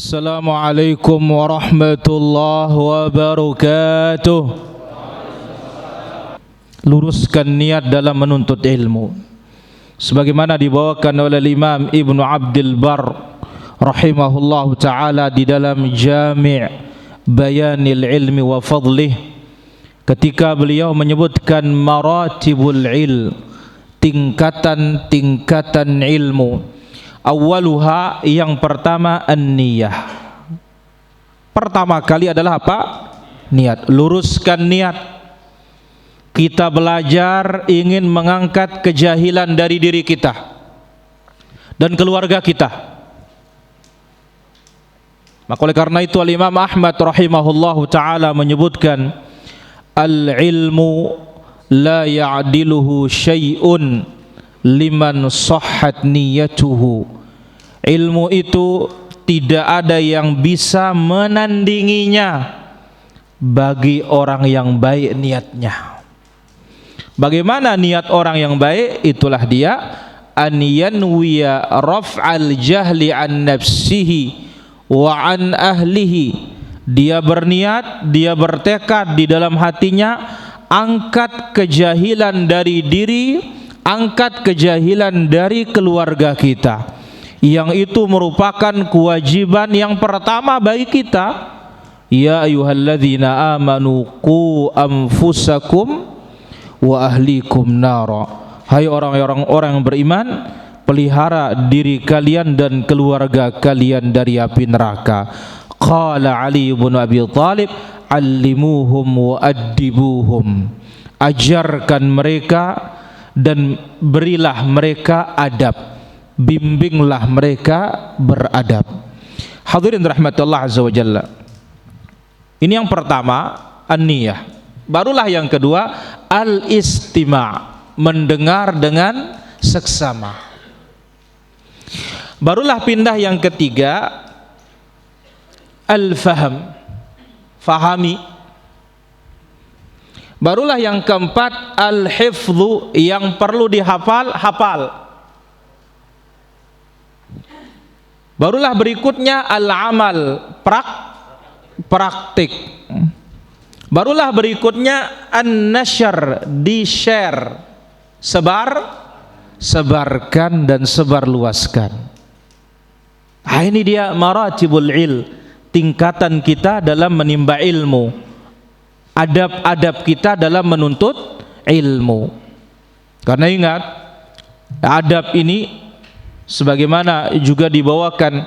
Assalamualaikum warahmatullahi wabarakatuh. Luruskan niat dalam menuntut ilmu, sebagaimana dibawakan oleh Imam Ibnu Abdul Barr rahimahullahu taala di dalam Jami' Bayanil Ilmi wa Fadlih, ketika beliau menyebutkan maratibul ilm, tingkatan-tingkatan ilmu. Awwaluha, yang pertama, an-niyah. Pertama kali adalah apa? Niat. Luruskan niat. Kita belajar ingin mengangkat kejahilan dari diri kita dan keluarga kita. Maka oleh karena itu Imam Ahmad rahimahullahu taala menyebutkan, al-ilmu la ya'diluhu syai'un liman sahhat niyatuhu. Ilmu itu tidak ada yang bisa menandinginya bagi orang yang baik niatnya. Bagaimana niat orang yang baik? Itulah dia, an yanwiya raf'al jahli an nafsihi wa an ahlihi. Dia berniat, dia bertekad di dalam hatinya, angkat kejahilan dari diri, angkat kejahilan dari keluarga kita, yang itu merupakan kewajiban yang pertama bagi kita. Ya ayyuhalladzina amanu qu anfusakum wa ahlikum nara. Hai orang-orang yang beriman, pelihara diri kalian dan keluarga kalian dari api neraka. Qala Ali bin Abi Thalib, allimuhum wa addibuhum. Ajarkan mereka dan berilah mereka adab, bimbinglah mereka beradab. Hadirin rahmatullah azza wa jalla. Ini yang pertama, an-niyah. Barulah yang kedua, al-istima', mendengar dengan seksama. Barulah pindah yang ketiga, al-faham, fahami. Barulah yang keempat, al-hifdhu, yang perlu dihafal, hafal. Barulah berikutnya al-amal, praktik. Barulah berikutnya an-nashr, di-share, sebarkan dan sebarluaskan. Nah, ini dia maratibul ilm, tingkatan kita dalam menimba ilmu, adab-adab kita dalam menuntut ilmu. Karena ingat, adab ini sebagaimana juga dibawakan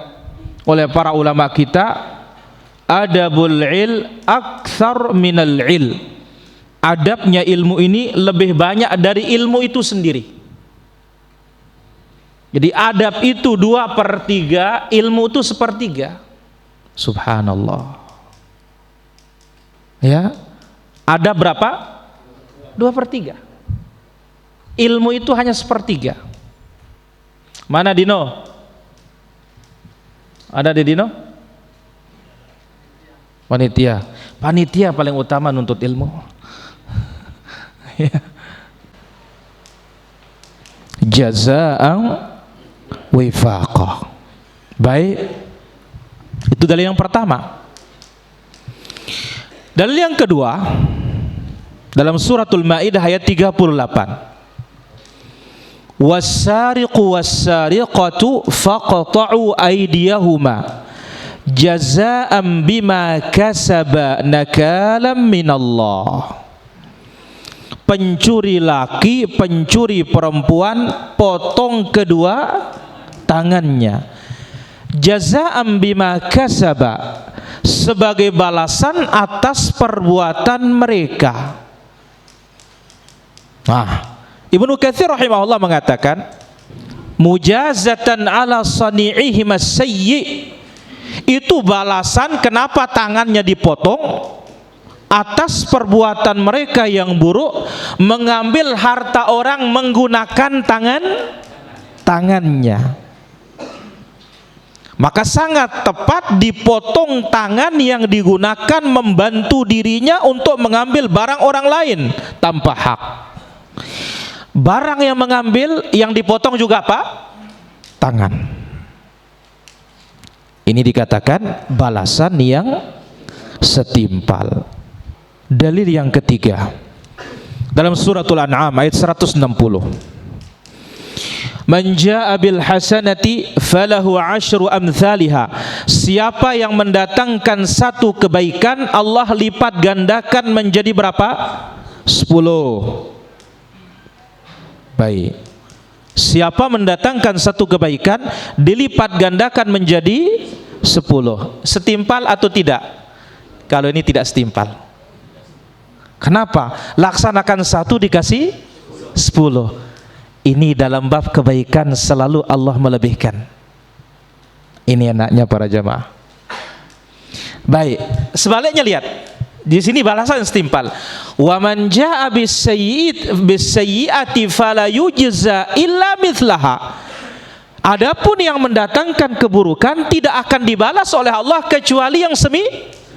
oleh para ulama kita, adabul ilm aktsar minal ilm. Adabnya ilmu ini lebih banyak dari ilmu itu sendiri. Jadi adab itu 2/3, ilmu itu 1/3. Subhanallah. Ya, adab berapa? 2/3. Ilmu itu hanya 1/3. Mana Dino? Ada di Dino? Panitia. Panitia paling utama nuntut ilmu. Jazaa'an wifaqah. Baik. Itu dalil yang pertama. Dalil yang kedua, dalam suratul Maidah ayat 38. Was-sariqu was-sariqatu faqta'u aydiyahuma jazaa'an bima kasaba nakalam minallah. Pencuri laki, pencuri perempuan, potong kedua tangannya. Jazaa'an bima kasaba, sebagai balasan atas perbuatan mereka. Nah, Ibnu Katsir rahimahullah mengatakan, mujazatan ala sani'ihim as-sayyi, itu balasan kenapa tangannya dipotong, atas perbuatan mereka yang buruk, mengambil harta orang menggunakan tangannya. Maka sangat tepat dipotong tangan yang digunakan membantu dirinya untuk mengambil barang orang lain tanpa hak. Barang yang mengambil, yang dipotong juga apa? Tangan. Ini dikatakan balasan yang setimpal. Dalil yang ketiga dalam suratul An'am ayat 160. Man jaa'a bil hasanati falahu 'asyru amsalha. Siapa yang mendatangkan satu kebaikan, Allah lipat gandakan menjadi berapa? 10. Baik. Siapa mendatangkan satu kebaikan, dilipat gandakan menjadi 10. Setimpal atau tidak? Kalau ini tidak setimpal. Kenapa? Laksanakan satu dikasih 10. Ini dalam bab kebaikan selalu Allah melebihkan. Ini enaknya para jamaah. Baik, sebaliknya lihat. Di sini balasan setimpal. Wa man jaa'a bis-sayyi'ati fala yujza illa mithlaha. Adapun yang mendatangkan keburukan tidak akan dibalas oleh Allah kecuali yang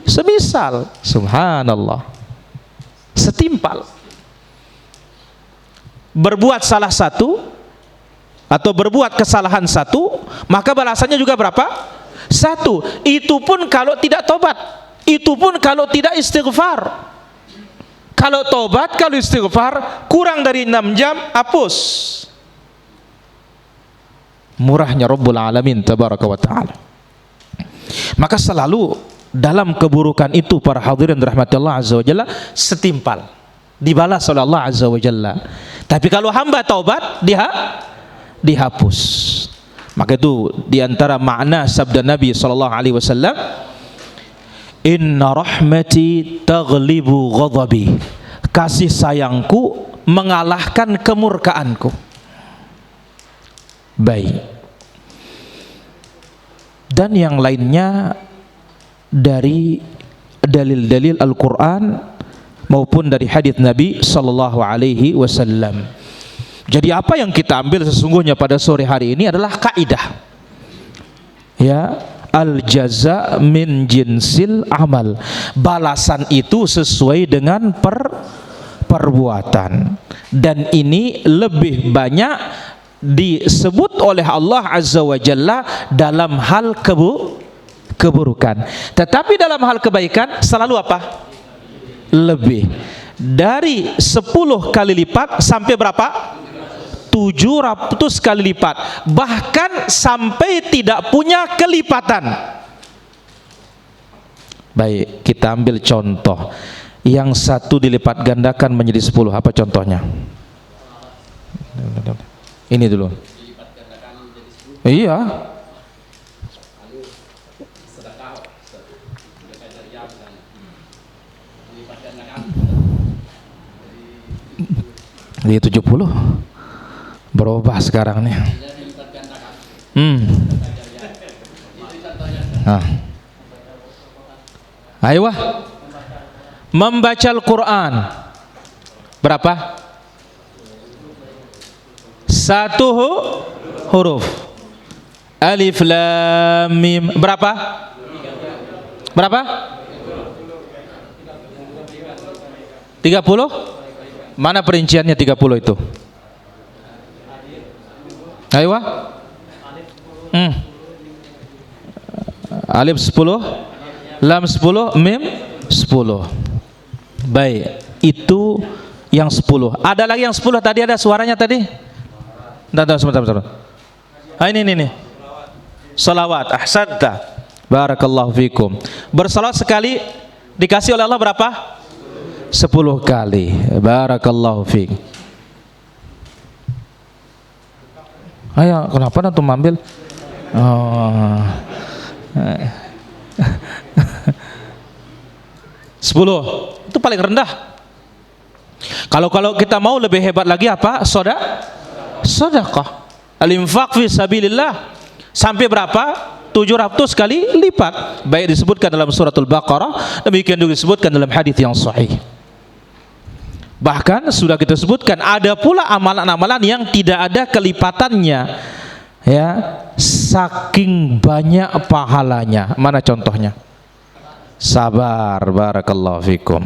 semisal. Subhanallah. Setimpal. Berbuat salah satu atau berbuat kesalahan satu, maka balasannya juga berapa? 1. Itu pun kalau tidak tobat, itu pun kalau tidak istighfar. Kalau tobat, kalau istighfar kurang dari 6 jam, hapus. Murahnya Rabbul Alamin tabaraka wa ta'ala. Maka selalu dalam keburukan itu para hadirin rahmati Allah azza wa jalla setimpal, dibalas oleh Allah azza wa jalla. Tapi kalau hamba taubat, dihapus. Maka itu diantara makna sabda Nabi SAW, Inna rahmati taghlibu ghadabi. Kasih sayangku mengalahkan kemurkaanku. Baik. Dan yang lainnya dari dalil-dalil Al-Quran maupun dari hadits Nabi sallallahu alaihi wasallam. Jadi apa yang kita ambil sesungguhnya pada sore hari ini adalah kaidah. Ya, al jaza min jinsil amal. Balasan itu sesuai dengan perbuatan. Dan ini lebih banyak disebut oleh Allah azza wa jalla dalam hal keburukan. Tetapi dalam hal kebaikan selalu apa? Lebih dari 10 kali lipat sampai berapa? 700 kali lipat, bahkan sampai tidak punya kelipatan. Baik, kita ambil contoh. Yang satu dilipat gandakan menjadi 10. Apa contohnya? Ini dulu. Iya. Di 70 berubah sekarang nih. Ayo, membaca Al-Quran berapa? 1 huruf. Alif Lam Mim berapa? Berapa? 30? Mana perinciannya 30 itu? Ayo. Alif 10, Lam 10, Mim 10. Baik, itu yang 10. Ada lagi yang 10 tadi, ada suaranya tadi? Sebentar. Ini. Salawat, ahsanta. Barakallahu fikum. Bersalawat sekali dikasih oleh Allah berapa? 10 kali. Barakallahu fiik. Ayo, kenapa antum ambil? Oh. 10 itu paling rendah. Kalau kita mau lebih hebat lagi apa? Sedekah. Al-infaq fi sabilillah sampai berapa? 700 kali lipat. Baik disebutkan dalam suratul Baqarah, demikian juga disebutkan dalam hadis yang sahih. Bahkan sudah kita sebutkan ada pula amalan-amalan yang tidak ada kelipatannya, ya, saking banyak pahalanya. Mana contohnya? Sabar, barakallahu fikum.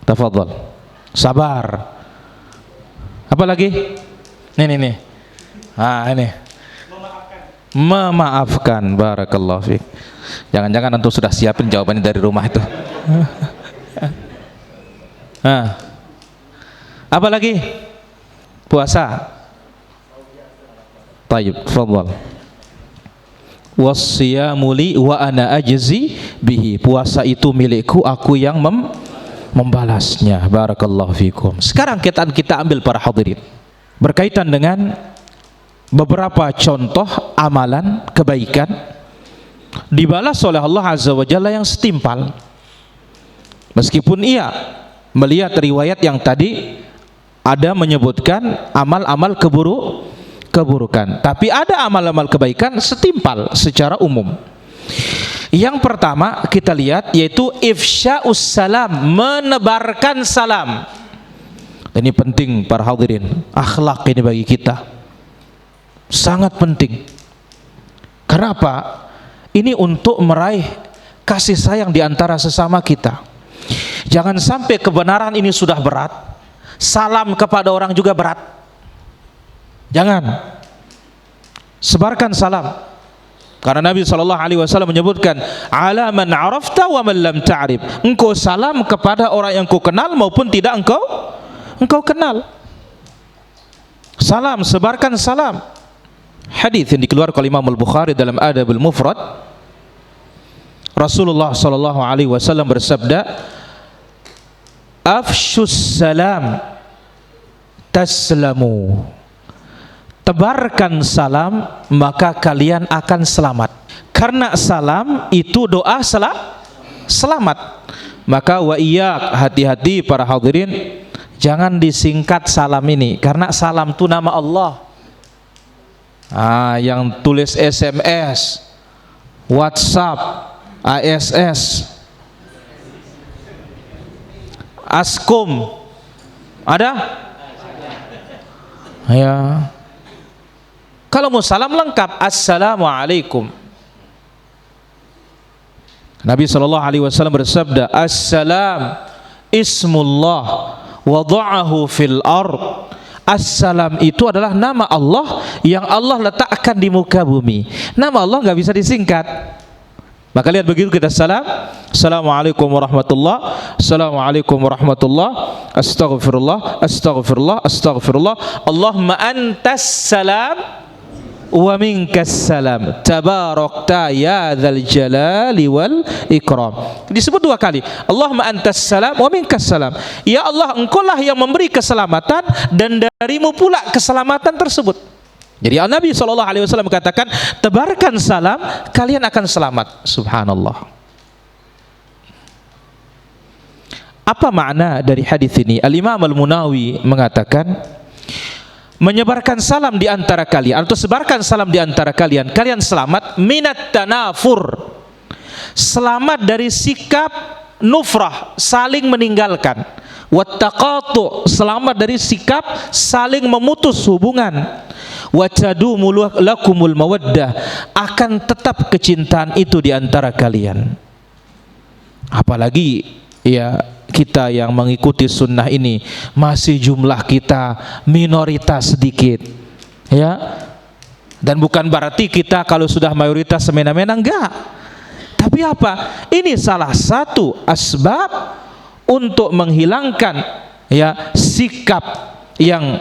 Tafadhal. Sabar. Apa lagi? Nih. Ah, ini. memaafkan. Barakallahu fiik. Jangan-jangan antum sudah siapin jawabannya dari rumah itu. Apa lagi? Puasa. Tayyib, tafadhal. Wassiyamu li wa ana ajzi bihi. Puasa itu milikku, aku yang membalasnya. Barakallahu fikum. Sekarang kita ambil para hadirin berkaitan dengan beberapa contoh amalan kebaikan dibalas oleh Allah Azza wa Jalla yang setimpal. Meskipun ia melihat riwayat yang tadi ada menyebutkan amal-amal keburukan, tapi ada amal-amal kebaikan setimpal secara umum. Yang pertama kita lihat yaitu ifsya'us salam, menebarkan salam. Dan ini penting para hadirin, akhlak ini bagi kita sangat penting. Kenapa? Ini untuk meraih kasih sayang di antara sesama kita. Jangan sampai kebenaran ini sudah berat, salam kepada orang juga berat. Jangan. Sebarkan salam. Karena Nabi SAW menyebutkan, ala man arafta wa man lam ta'rif. Engkau salam kepada orang yang kau kenal maupun tidak engkau kenal. Salam, sebarkan salam. Hadis yang dikeluarkan oleh Imam Al-Bukhari dalam Adabul Mufrad, Rasulullah SAW bersabda, afshus salam taslamu. Tebarkan salam maka kalian akan selamat. Karena salam itu doa selamat. Maka wa iyyak, hati-hati para hadirin, jangan disingkat salam ini, karena salam itu nama Allah. Yang tulis SMS, WhatsApp, ASS, Askom, ada? Ya. Kalau mau salam lengkap, assalamualaikum. Nabi SAW bersabda, assalam ismullah wada'ahu fil ard. Assalam itu adalah nama Allah yang Allah letakkan di muka bumi. Nama Allah nggak bisa disingkat. Maka lihat begitu kita salam, assalamualaikum warahmatullah, assalamualaikum warahmatullah, astaghfirullah, astaghfirullah, astaghfirullah, Allahumma antas salam wa minkas salam, tabarakta ya dzal jalali wal ikram. Disebut dua kali, Allahumma antas salam wa minkas salam. Ya Allah, engkaulah yang memberi keselamatan dan darimu pula keselamatan tersebut. Jadi Nabi SAW katakan, tebarkan salam, kalian akan selamat. Subhanallah. Apa makna dari hadis ini? Al-Imam Al-Munawi mengatakan, menyebarkan salam di antara kalian atau sebarkan salam di antara kalian, kalian selamat minat tanafur, selamat dari sikap nufrah, saling meninggalkan, wattaqatu, selamat dari sikap saling memutus hubungan, watadumu lakumul mawaddah, akan tetap kecintaan itu di antara kalian. Apalagi ya kita yang mengikuti sunnah ini masih jumlah kita minoritas sedikit, ya. Dan bukan berarti kita kalau sudah mayoritas semena-mena, enggak. Tapi apa? Ini salah satu asbab untuk menghilangkan ya sikap yang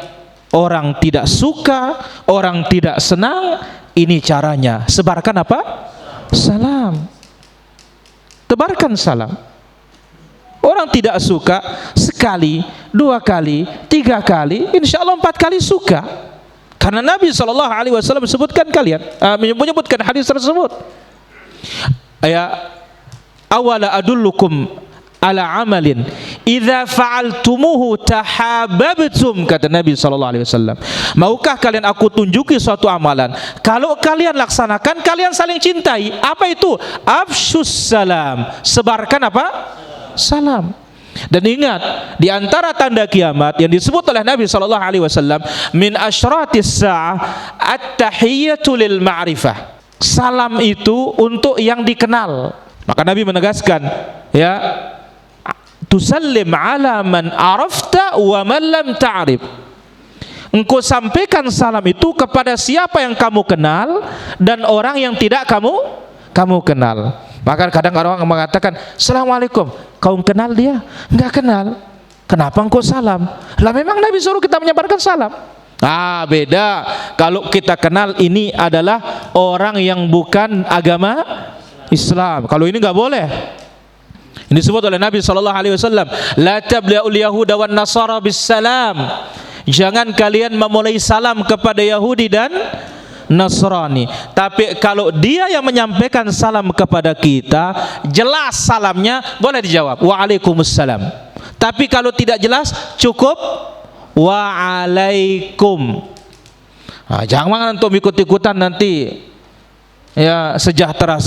orang tidak suka, orang tidak senang. Ini caranya, sebarkan apa? Salam. Tebarkan salam. Orang tidak suka sekali, dua kali, tiga kali, insya Allah 4 kali suka. Karena Nabi SAW menyebutkan hadis tersebut. Ya, awala adullukum ala amalin idza fa'altumuhu tahabbabtum, kata Nabi SAW. Maukah kalian aku tunjuki suatu amalan, kalau kalian laksanakan kalian saling cintai? Apa itu? Afsyus salam, sebarkan apa? Salam. Dan ingat, di antara tanda kiamat yang disebut oleh Nabi SAW, min asyratis sa'ah at-tahiyyatu lil ma'rifah. Salam itu untuk yang dikenal. Maka Nabi menegaskan, ya, tusallim ala man arafta wa man lam ta'rif. engkau sampaikan salam itu kepada siapa yang kamu kenal dan orang yang tidak kamu kenal. Maka kadang orang mengatakan, Assalamualaikum, kau kenal dia? Enggak kenal. Kenapa engkau salam? Lah memang Nabi suruh kita menyebarkan salam. Beda. Kalau kita kenal ini adalah orang yang bukan agama Islam. Kalau ini enggak boleh. Ini disebut oleh Nabi SAW, la tabli'ul yahuda wan nasara bis salam. Jangan kalian memulai salam kepada Yahudi dan Nasrani. Tapi kalau dia yang menyampaikan salam kepada kita, jelas salamnya, boleh dijawab waalaikumsalam. Tapi kalau tidak jelas, cukup waalaikum. Jangan untuk ikut-ikutan nanti ya sejahtera.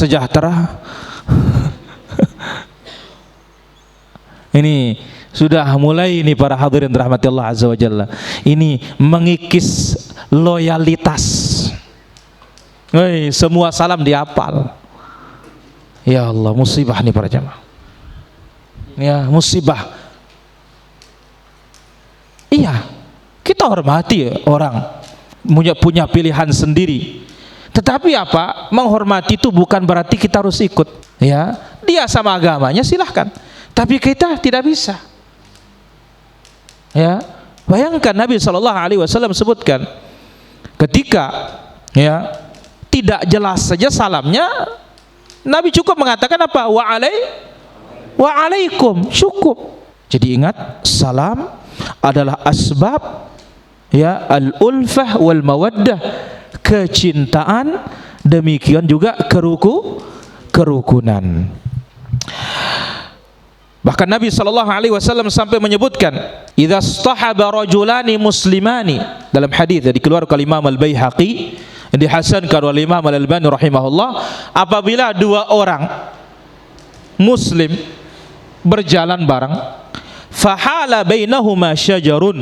Ini sudah mulai ini para hadirin rahmati Allah azza wa jalla. Ini mengikis loyalitas. Semua salam dihafal. Ya Allah, musibah nih para jamaah. Ya, musibah. Iya, kita hormati orang punya pilihan sendiri. Tetapi apa? Menghormati itu bukan berarti kita harus ikut. Ya, dia sama agamanya silahkan. Tapi kita tidak bisa. Ya, bayangkan Nabi SAW sebutkan ketika ya tidak jelas saja salamnya, Nabi cukup mengatakan apa? Waalaikum, cukup. Jadi ingat, salam adalah asbab ya al-ulfah wal mawaddah, kecintaan, demikian juga kerukunan. Bahkan Nabi SAW sampai menyebutkan, idza stahaba rajulani muslimani, dalam hadis yang dikeluarkan oleh Imam Al-Baihaqi, yang dihasankan oleh Imam Al-Albani rahimahullah, apabila dua orang muslim berjalan bareng, fahala bainahuma syajarun,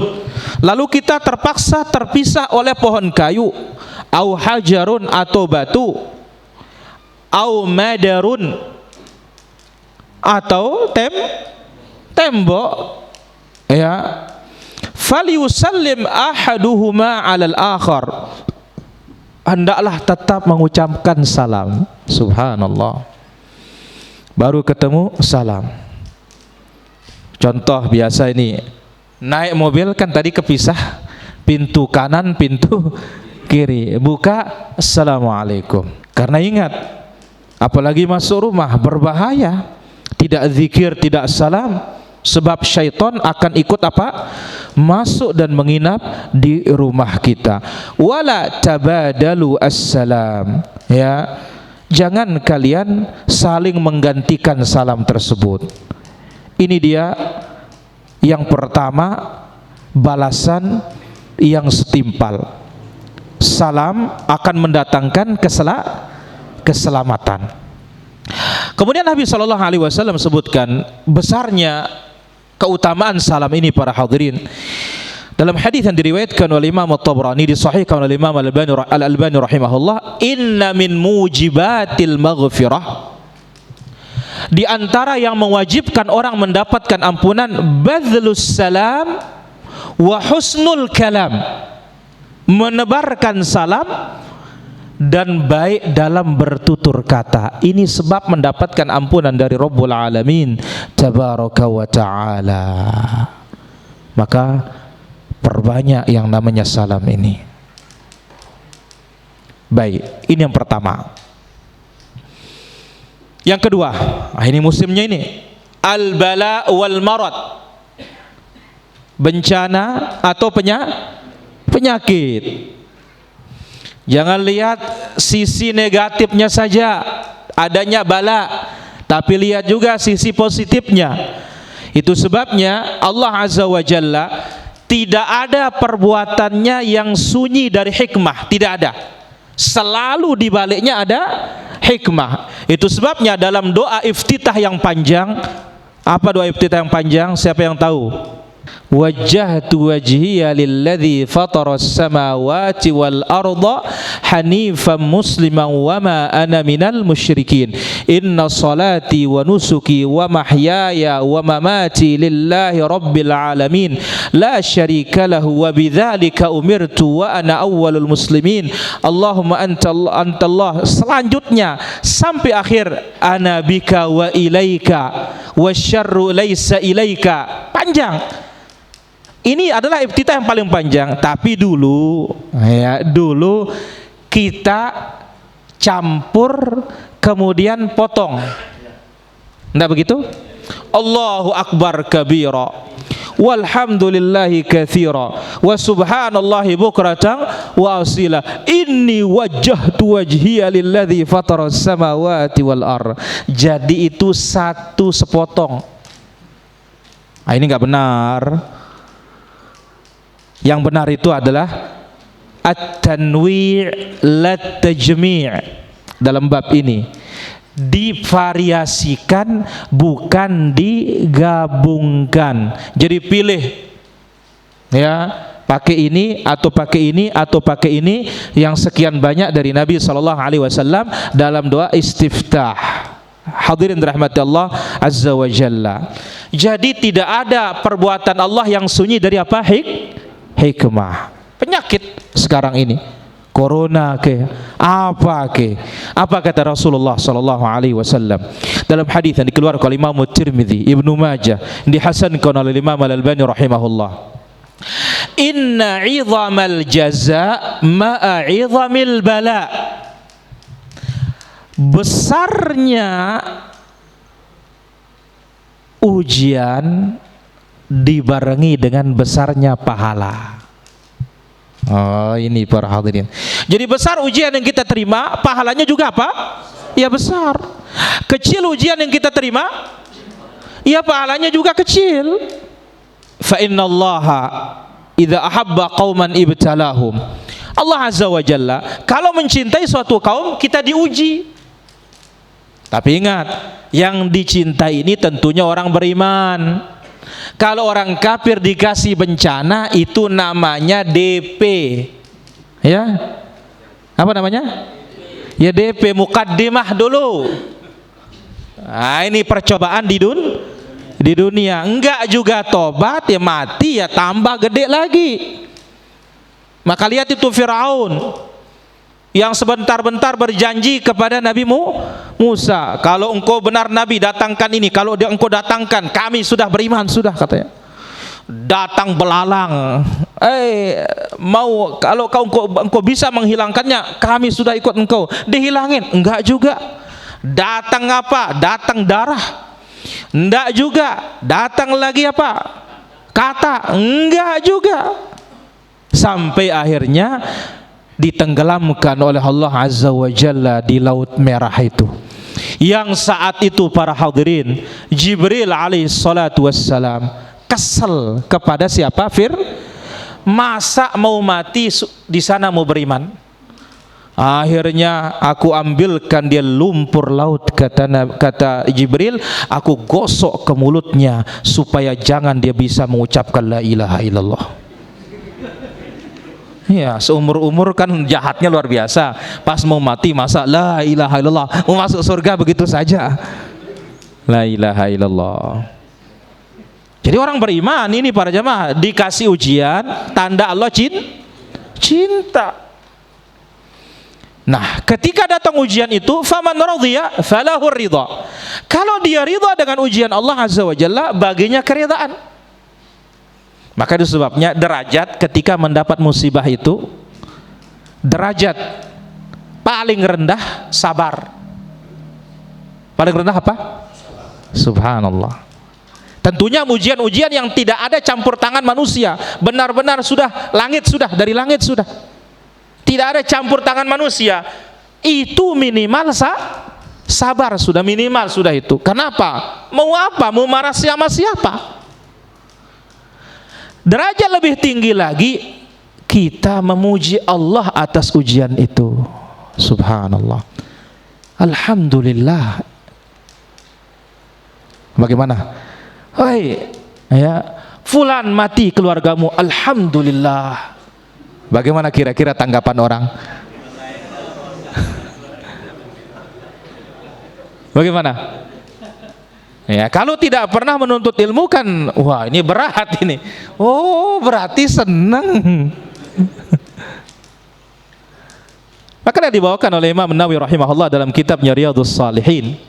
lalu kita terpaksa terpisah oleh pohon kayu, au hajarun atau batu, au madarun atau tembok, ya, falyusallim ahaduhuma 'alal akhar, hendaklah tetap mengucapkan salam. Subhanallah, baru ketemu salam. Contoh biasa ini, naik mobil kan tadi kepisah, pintu kanan, pintu kiri, buka assalamualaikum. Karena ingat, apalagi masuk rumah berbahaya. Tidak zikir, tidak salam, sebab syaitan akan ikut apa? Masuk dan menginap di rumah kita. Wala tabadalu assalam, ya, jangan kalian saling menggantikan salam tersebut. Ini dia yang pertama, balasan yang setimpal. Salam akan mendatangkan keselamatan. Kemudian Nabi SAW sebutkan besarnya keutamaan salam ini para hadirin. Dalam hadis yang diriwayatkan oleh Imam At-Tabrani, disahihkan oleh Imam Al-Albani rahimahullah, inna min mujibatil maghfirah, di antara yang mewajibkan orang mendapatkan ampunan, badlus salam wa husnul kalam, menebarkan salam dan baik dalam bertutur kata. Ini sebab mendapatkan ampunan dari Rabbul Alamin tabaraka wa ta'ala. Maka perbanyak yang namanya salam ini. Baik, ini yang pertama. Yang kedua, ini musimnya ini, al-bala wal marad, bencana atau penyakit. Jangan lihat sisi negatifnya saja, adanya bala, tapi lihat juga sisi positifnya. Itu sebabnya Allah Azza wa Jalla tidak ada perbuatannya yang sunyi dari hikmah, tidak ada. Selalu di baliknya ada hikmah. Itu sebabnya dalam doa iftitah yang panjang, apa doa iftitah yang panjang? Siapa yang tahu? Wajjahtu wajhiya lilladzi fataras samawati wal arda hanifan musliman wa ma ana minal musyrikin. Inna salati wa nusuki wa mahyaya wa mamati lillahi rabbil alamin la syarika lahu wa bidzalika umirtu wa ana awwalul muslimin. Allahumma anta Allah. Selanjutnya sampai akhir, ana bika wa ilaika wasyarru laisa ilaika. Panjang. Ini adalah iftitah yang paling panjang, tapi dulu kita campur kemudian potong. Enggak begitu? Allahu akbar kabira walhamdulillahi katsira wa subhanallahi bukratan wa asila. Inni wajjahtu wajhiya lilladzi fataras samawati wal ardh. Jadi itu satu sepotong. Nah, ini enggak benar. Yang benar itu adalah at-tanwi' la tajmi'. Dalam bab ini divariasikan, bukan digabungkan. Jadi pilih, ya, pakai ini atau pakai ini atau pakai ini, yang sekian banyak dari Nabi SAW dalam doa istiftah. Hadirin rahmati Allah azza wa jalla. Jadi tidak ada perbuatan Allah yang sunyi dari apa? Hikmah. Penyakit sekarang ini, corona ke apa kata Rasulullah sallallahu alaihi wasallam dalam hadis yang dikeluarkan oleh Imam Tirmidzi, Ibnu Majah, dihasankan oleh Imam Al-Albani rahimahullah. Inna 'idhamal jazaa ma'a 'idhamil bala. Besarnya ujian dibarengi dengan besarnya pahala. Oh, ini para hadirin. Jadi besar ujian yang kita terima, pahalanya juga apa? Ya besar. Kecil ujian yang kita terima, ya pahalanya juga kecil. Fa innallaha idza ahabba qauman ibtalahum. Allah azza wa jalla kalau mencintai suatu kaum, kita diuji. Tapi ingat, yang dicintai ini tentunya orang beriman. Kalau orang kafir dikasih bencana, itu namanya DP. Ya, apa namanya? Ya DP, mukaddimah dulu. Nah, ini percobaan di dunia. Enggak juga tobat, ya mati, ya tambah gede lagi. Maka lihat itu Firaun yang sebentar-bentar berjanji kepada Nabi Musa, kalau engkau benar Nabi, datangkan ini. Kalau engkau datangkan, kami sudah beriman, sudah, katanya. Datang belalang, mau kalau engkau bisa menghilangkannya, kami sudah ikut engkau. Dihilangin, enggak juga. Datang apa? Datang darah, enggak juga. Datang lagi apa? Kata, enggak juga. Sampai akhirnya ditenggelamkan oleh Allah azza wa jalla di Laut Merah itu. Yang saat itu para hadirin, Jibril alaihi salatu wassalam kesel kepada siapa? Masa mau mati di sana mau beriman. Akhirnya aku ambilkan dia lumpur laut, kata Jibril, aku gosok ke mulutnya supaya jangan dia bisa mengucapkan la ilaha illallah. Ya, seumur-umur kan jahatnya luar biasa. Pas mau mati masa la ilaha illallah, mau masuk surga begitu saja. La ilaha illallah. Jadi orang beriman ini para jamaah dikasih ujian, tanda Allah cinta. Nah, ketika datang ujian itu, faman radhiya falahur ridha. Kalau dia ridha dengan ujian Allah azza wa jalla, baginya keridhaan. Maka itu sebabnya derajat ketika mendapat musibah itu, derajat paling rendah sabar. Paling rendah apa? Subhanallah. Tentunya ujian-ujian yang tidak ada campur tangan manusia, benar-benar sudah langit, sudah dari langit, sudah tidak ada campur tangan manusia, itu minimal sabar, sudah minimal, sudah itu. Kenapa? Mau apa? Mau marah sama siapa? Derajat lebih tinggi lagi, kita memuji Allah atas ujian itu. Subhanallah. Alhamdulillah. Bagaimana? Ya, fulan mati keluargamu, alhamdulillah. Bagaimana kira-kira tanggapan orang? Bagaimana? Ya, kalau tidak pernah menuntut ilmu kan, wah ini berat ini. Oh, berarti senang. Maka dibawakan oleh Imam Nawawi rahimahullah dalam kitabnya Riyadhus Shalihin.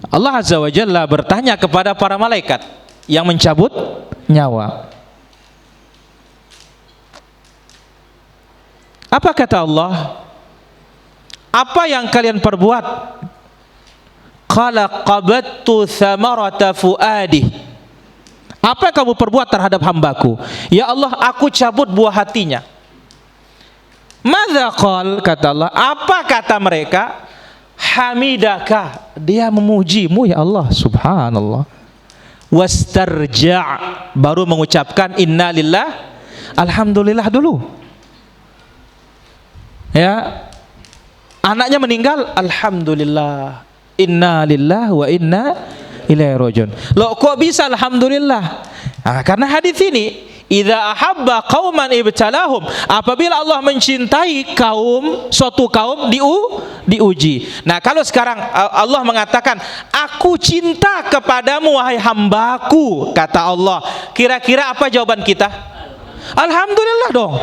Allah Azza wa Jalla bertanya kepada para malaikat yang mencabut nyawa. Apa kata Allah? Apa yang kalian perbuat? Qala qabattu thamarata fuadi. Apa yang kamu perbuat terhadap hambaku? Ya Allah, aku cabut buah hatinya. Madza qal, kata Allah, apa kata mereka? Hamidaka, dia memujimu ya Allah, subhanallah. Wastarja', baru mengucapkan innalillah, alhamdulillah dulu. Ya, anaknya meninggal, alhamdulillah, innalillah wa inna ilaihi rajiun. Loh kok bisa alhamdulillah? Nah, karena hadis ini, idza ahabba qauman ibtalahum, apabila Allah mencintai kaum, suatu kaum diuji. Nah, kalau sekarang Allah mengatakan, aku cinta kepadamu wahai hambaku, kata Allah, kira-kira apa jawaban kita? Alhamdulillah dong.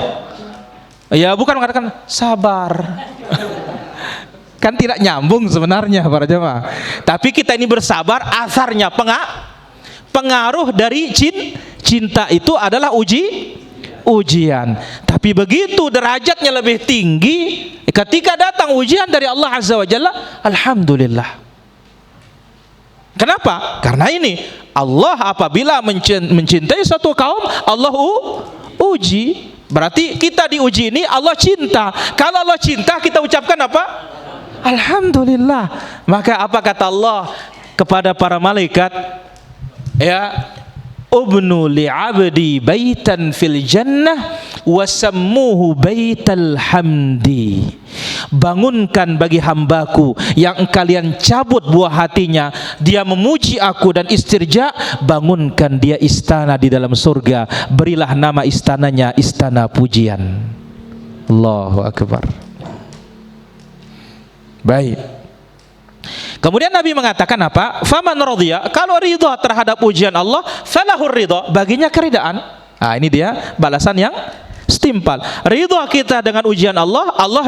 Ya, bukan mengatakan sabar. Kan tidak nyambung sebenarnya para jemaah. Tapi kita ini bersabar, asarnya pengaruh dari cinta itu adalah ujian. Tapi begitu derajatnya lebih tinggi, ketika datang ujian dari Allah Azza wa Jalla, alhamdulillah. Kenapa? Karena ini Allah apabila mencintai satu kaum, Allah uji. Berarti kita diuji ini Allah cinta. Kalau Allah cinta, kita ucapkan apa? Alhamdulillah. Maka apa kata Allah kepada para malaikat? Ya, ubnu li'abdi baitan fil jannah wasammuhu baital hamdi. Bangunkan bagi hambaku yang kalian cabut buah hatinya, dia memuji aku dan istirja, bangunkan dia istana di dalam surga, berilah nama istananya istana pujian. Allahu Akbar. Baik. Kemudian Nabi mengatakan apa? Faman radhiya, kalau ridha terhadap ujian Allah, falahur ridha, baginya keridaan. Nah, ini dia balasan yang setimpal. Ridha kita dengan ujian Allah, Allah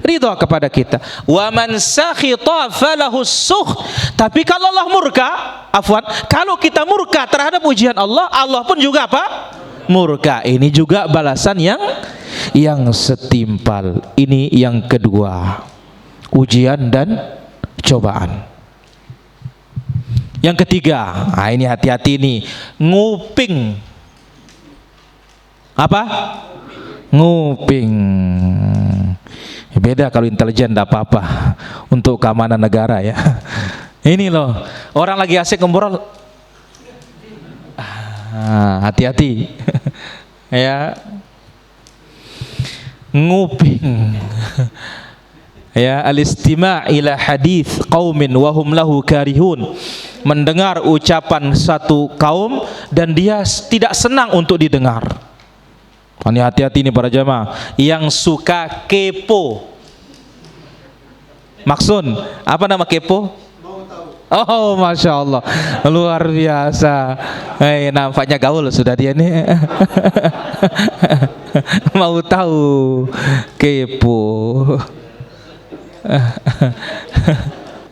ridha kepada kita. Wa man sakhita falahus sukh. Tapi kalau Allah murka, afwan, kalau kita murka terhadap ujian Allah, Allah pun juga apa? Murka. Ini juga balasan yang setimpal. Ini yang kedua. Ujian dan cobaan. Yang ketiga, nah ini hati-hati nih, nguping. Apa? Nguping. Beda kalau intelijen, tidak apa-apa, untuk keamanan negara ya. Ini loh, orang lagi asik ngobrol, hati-hati. Ya, nguping. Ya, al-istima' ila hadits qaumin wa hum lahu karihun, mendengar ucapan satu kaum dan dia tidak senang untuk didengar. Ini hati-hati nih para jamaah yang suka kepo. Maksud apa nama kepo? Oh, masya Allah, luar biasa. Nampaknya gaul sudah dia nih. Mau tahu, kepo.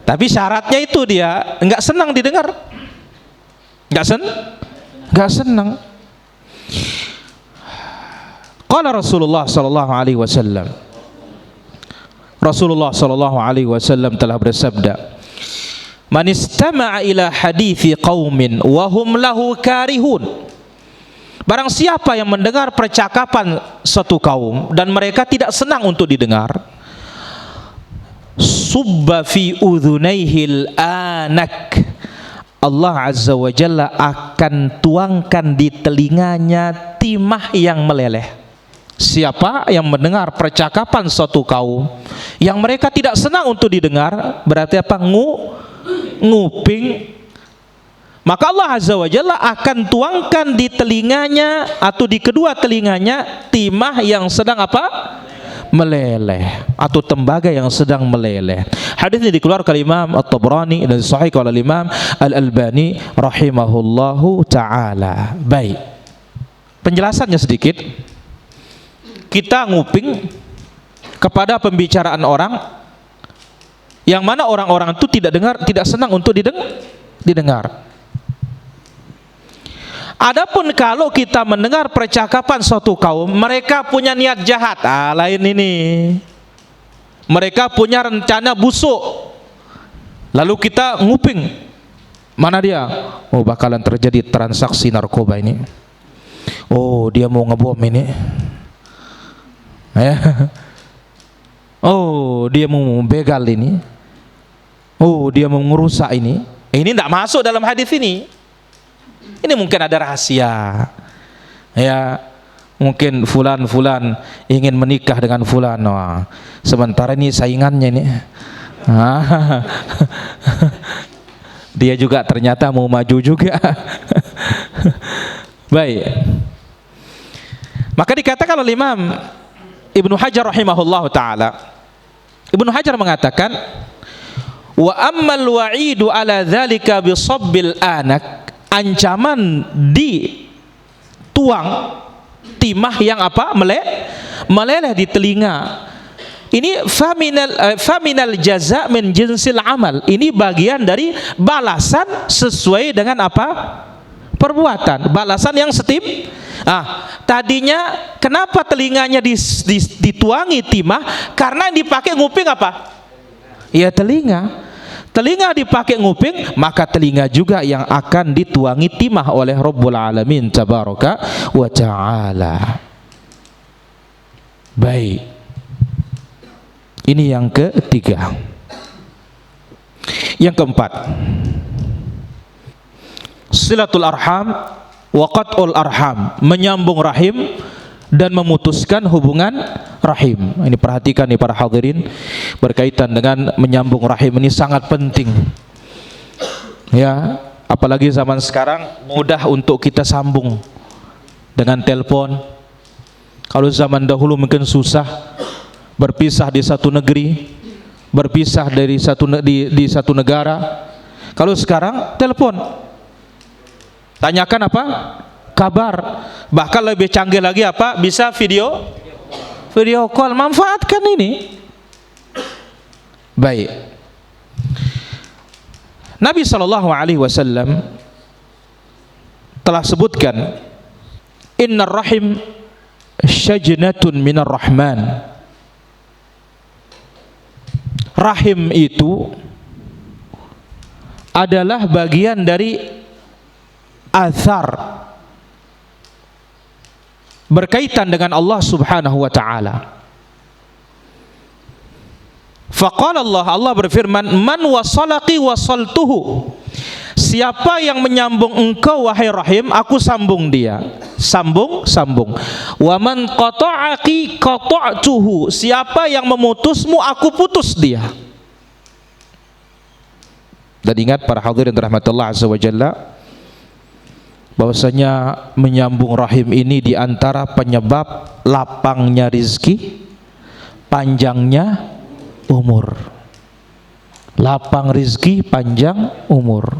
Tapi syaratnya itu dia enggak senang didengar, enggak senang. Qala Rasulullah sallallahu alaihi wasallam, Rasulullah sallallahu alaihi wasallam telah bersabda, man istama'a ila hadithi qaumin wa hum lahu karihun, barang siapa yang mendengar percakapan satu kaum dan mereka tidak senang untuk didengar, subba fi udhunaihil anak, Allah Azza wa Jalla akan tuangkan di telinganya timah yang meleleh. Siapa yang mendengar percakapan suatu kaum yang mereka tidak senang untuk didengar, berarti apa? Nguping. maka Allah Azza wa Jalla akan tuangkan di telinganya atau di kedua telinganya timah yang sedang apa? Meleleh, atau tembaga yang sedang meleleh. Hadis ini dikeluarkan Imam At-Tabrani dan sahih oleh Imam Al-Albani rahimahullahu taala. Baik. Penjelasannya sedikit. Kita nguping kepada pembicaraan orang yang mana orang-orang itu tidak senang untuk didengar. Adapun kalau kita mendengar percakapan suatu kaum, mereka punya niat jahat, lain ini. Mereka punya rencana busuk. Lalu kita nguping, mana dia? Oh, bakalan terjadi transaksi narkoba ini. Oh, dia mau ngebom ini. Ya. Oh, dia mau begal ini. Oh, dia mau ngerusak ini. Ini tidak masuk dalam hadis ini. Ini mungkin ada rahasia, ya, mungkin fulan ingin menikah dengan fulan, wah, sementara ini saingannya ini, dia juga ternyata mau maju juga. Baik, maka dikatakan oleh Imam Ibnu Hajar rahimahullah taala, Ibnu Hajar mengatakan, wa ammal wa'idu ala dzalika bisabbil anak, ancaman dituang timah yang apa? Meleleh di telinga. Ini faminal jaza min jinsil amal. Ini bagian dari balasan sesuai dengan apa? Perbuatan. Balasan yang tadinya kenapa telinganya dituangi timah? Karena dipakai nguping apa? Ya, telinga. Telinga dipakai nguping, maka telinga juga yang akan dituangi timah oleh Rabbul Alamin tabaraka wa ta'ala. Baik, ini yang ketiga. Yang keempat, silatul arham wa qat'ul arham, menyambung rahim dan memutuskan hubungan rahim. Ini perhatikan nih para hadirin, berkaitan dengan menyambung rahim ini sangat penting. Ya, apalagi zaman sekarang mudah untuk kita sambung dengan telepon. Kalau zaman dahulu mungkin susah, berpisah di satu negeri, berpisah dari di satu negara. Kalau sekarang telepon, tanyakan apa? Kabar. Bahkan lebih canggih lagi apa? Bisa video call. Manfaatkan ini. Baik. Nabi SAW telah sebutkan, innar rahim syajnatun minar rahman. Rahim itu adalah bagian dari athar berkaitan dengan Allah Subhanahu wa ta'ala. Faqala Allah berfirman, man wasalaki wasaltuhu, siapa yang menyambung engkau wahai rahim, aku sambung dia. Sambung. Wa man qata'aki qata'tuhu, siapa yang memutusmu, aku putus dia. Dan ingat para hadirin rahmatullah azza wa jalla, bahwasanya menyambung rahim ini diantara penyebab lapangnya rizki, panjangnya umur. Lapang rizki, panjang umur.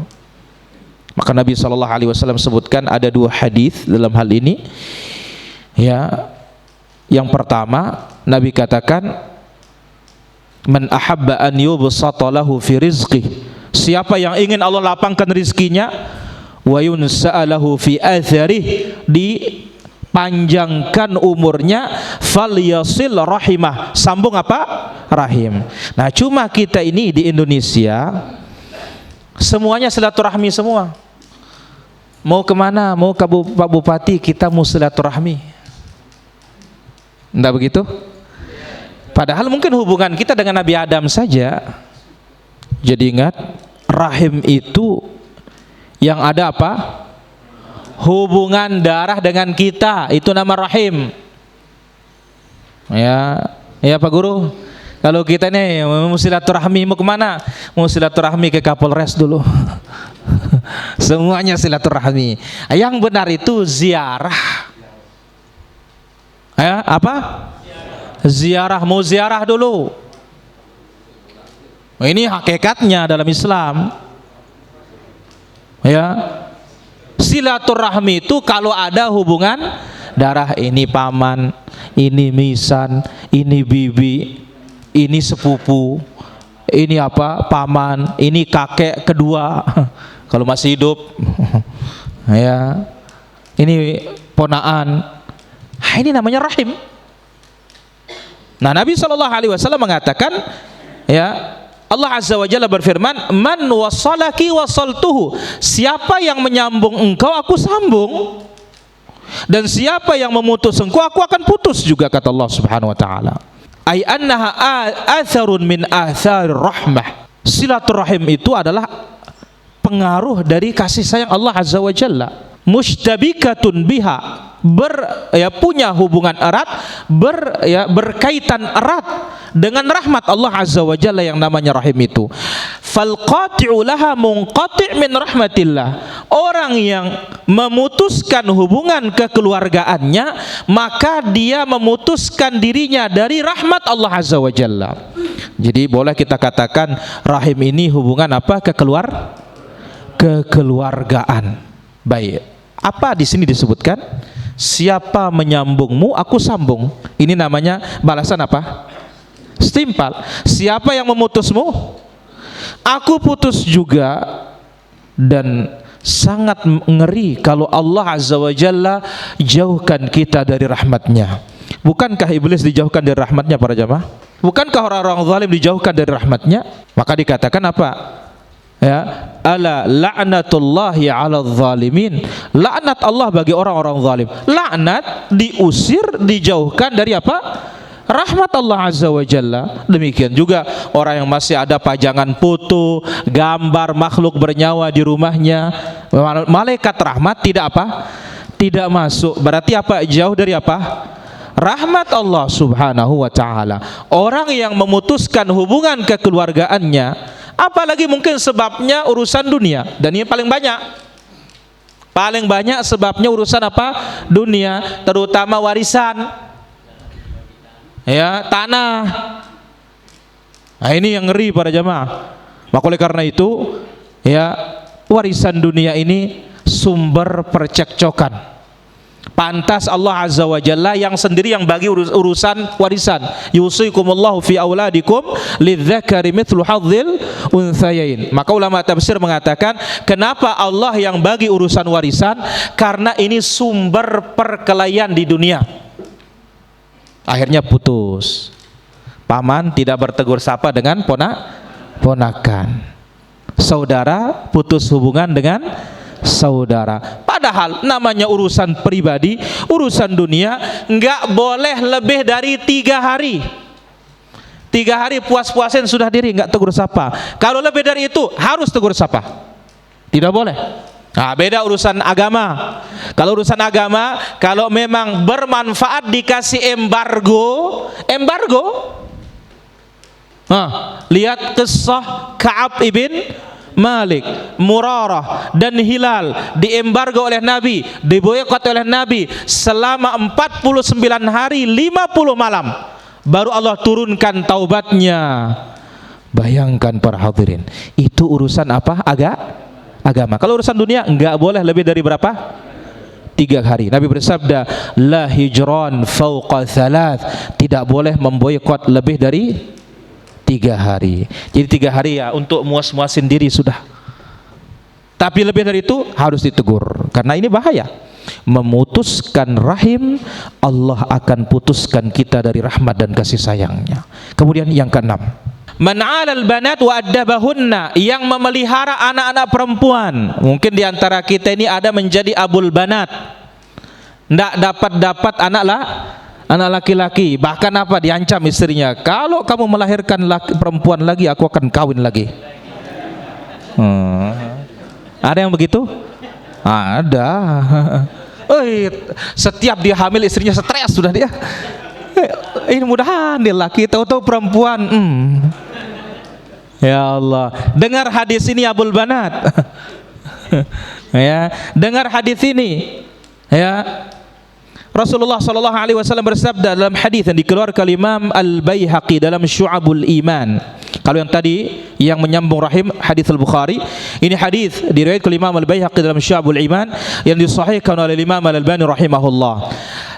Maka Nabi SAW sebutkan ada dua hadis dalam hal ini. Ya, yang pertama Nabi katakan, man ahabba an yubsata lahu fi rizqih, siapa yang ingin Allah lapangkan rizkinya, wa yunsa'alahu fi atharih, dipanjangkan umurnya, falyasil rahimah, sambung apa? Rahim. Nah, cuma kita ini di Indonesia semuanya silaturahmi semua. Mau kemana? Mau ke Pak Bupati, kita mau silaturahmi. Enggak begitu? Padahal mungkin hubungan kita dengan Nabi Adam saja. Jadi ingat, rahim itu yang ada apa? Hubungan darah dengan kita, itu nama rahim. Ya Pak Guru. Kalau kita nih mau silaturahmi mau kemana? Mau silaturahmi ke Kapolres dulu. Semuanya silaturahmi. Yang benar itu ziarah. Ya, apa? Ziarah, mau ziarah dulu. Ini hakikatnya dalam Islam. Ya. Silaturahmi itu kalau ada hubungan darah, ini paman, ini misan, ini bibi, ini sepupu, ini apa? Paman, ini kakek kedua kalau masih hidup. Ya. Ini ponaan. Ini namanya rahim. Nah, Nabi SAW mengatakan, ya, Allah Azza wa Jalla berfirman, "Man wasalaki wasaltuhu." Siapa yang menyambung engkau, aku sambung. Dan siapa yang memutus engkau, aku akan putus juga, kata Allah Subhanahu wa taala. Ai annaha atharun min atharir rahmah. Silaturahim itu adalah pengaruh dari kasih sayang Allah Azza wa Jalla. Mustabikatun biha, punya hubungan erat, berkaitan erat dengan rahmat Allah Azza wa Jalla yang namanya rahim itu. Fal qati'u laha munqati' min rahmatillah. Orang yang memutuskan hubungan kekeluargaannya, maka dia memutuskan dirinya dari rahmat Allah Azza wa Jalla. Jadi boleh kita katakan rahim ini hubungan apa? Kekeluargaan. Baik. Apa di sini disebutkan? Siapa menyambungmu, aku sambung. Ini namanya balasan apa? Setimpal. Siapa yang memutusmu, aku putus juga. Dan sangat ngeri kalau Allah Azza wa Jalla jauhkan kita dari rahmatnya. Bukankah iblis dijauhkan dari rahmatnya para jamaah? Bukankah orang-orang zalim dijauhkan dari rahmatnya? Maka dikatakan apa? Ya, ala la'natullahi 'alal zalimin. Laknat Allah bagi orang-orang zalim. Laknat, diusir, dijauhkan dari apa? Rahmat Allah Azza wa Jalla. Demikian juga orang yang masih ada pajangan foto, gambar makhluk bernyawa di rumahnya, malaikat rahmat tidak apa? Tidak masuk. Berarti apa? Jauh dari apa? Rahmat Allah Subhanahu wa taala. Orang yang memutuskan hubungan kekeluargaannya, apalagi mungkin sebabnya urusan dunia, dan ini paling banyak sebabnya urusan apa? Dunia, terutama warisan, ya, tanah. Nah, ini yang ngeri para jamaah. Maka oleh karena itu, ya, warisan dunia ini sumber percekcokan. Pantas Allah Azza wa Jalla yang sendiri yang bagi urusan warisan. Yusikumullahu fi auladikum lidzakari mithlu hadzil unthayain. Maka ulama tafsir mengatakan, kenapa Allah yang bagi urusan warisan? Karena ini sumber perkelahian di dunia. Akhirnya putus. Paman tidak bertegur sapa dengan ponakan. Saudara putus hubungan dengan saudara. Padahal namanya urusan pribadi, urusan dunia, nggak boleh lebih dari 3 hari. 3 hari puas-puasin sudah diri, nggak tegur sapa. Kalau lebih dari itu harus tegur sapa. Tidak boleh. Nah, beda urusan agama. Kalau urusan agama, kalau memang bermanfaat dikasih embargo. Nah, lihat kisah Ka'ab ibn Malik, Murarah dan Hilal diembargo oleh Nabi, diboykot oleh Nabi selama 49 hari 50 malam. Baru Allah turunkan taubatnya. Bayangkan para hadirin, itu urusan apa? Agama. Kalau urusan dunia enggak boleh lebih dari berapa? 3 hari. Nabi bersabda, la hijran fauqa thalath. Tidak boleh memboykot lebih dari 3 hari. Jadi 3 hari ya untuk muas-muasin diri sudah. Tapi lebih dari itu harus ditegur, karena ini bahaya. Memutuskan rahim, Allah akan putuskan kita dari rahmat dan kasih sayangnya. Kemudian yang keenam, man'alal banat wa addabahunna, yang memelihara anak-anak perempuan. Mungkin diantara kita ini ada menjadi abul banat, tidak dapat anak laki-laki, bahkan apa, diancam istrinya, kalau kamu melahirkan perempuan lagi, aku akan kawin lagi. Ada yang begitu? Ada. Setiap dia hamil istrinya stres sudah dia. ini mudahan dia laki, tahu-tahu perempuan. Ya Allah, dengar hadis ini Abul Banat. Ya, dengar hadis ini. Ya, Rasulullah sallallahu alaihi wasallam bersabda dalam hadis yang dikeluarkan Imam Al-Baihaqi dalam Syu'abul Iman. Kalau yang tadi yang menyambung rahim hadis Al-Bukhari, ini hadis diriwayatkan Imam Al-Baihaqi dalam Syu'abul Iman yang disahihkan oleh Imam Al-Albani rahimahullah.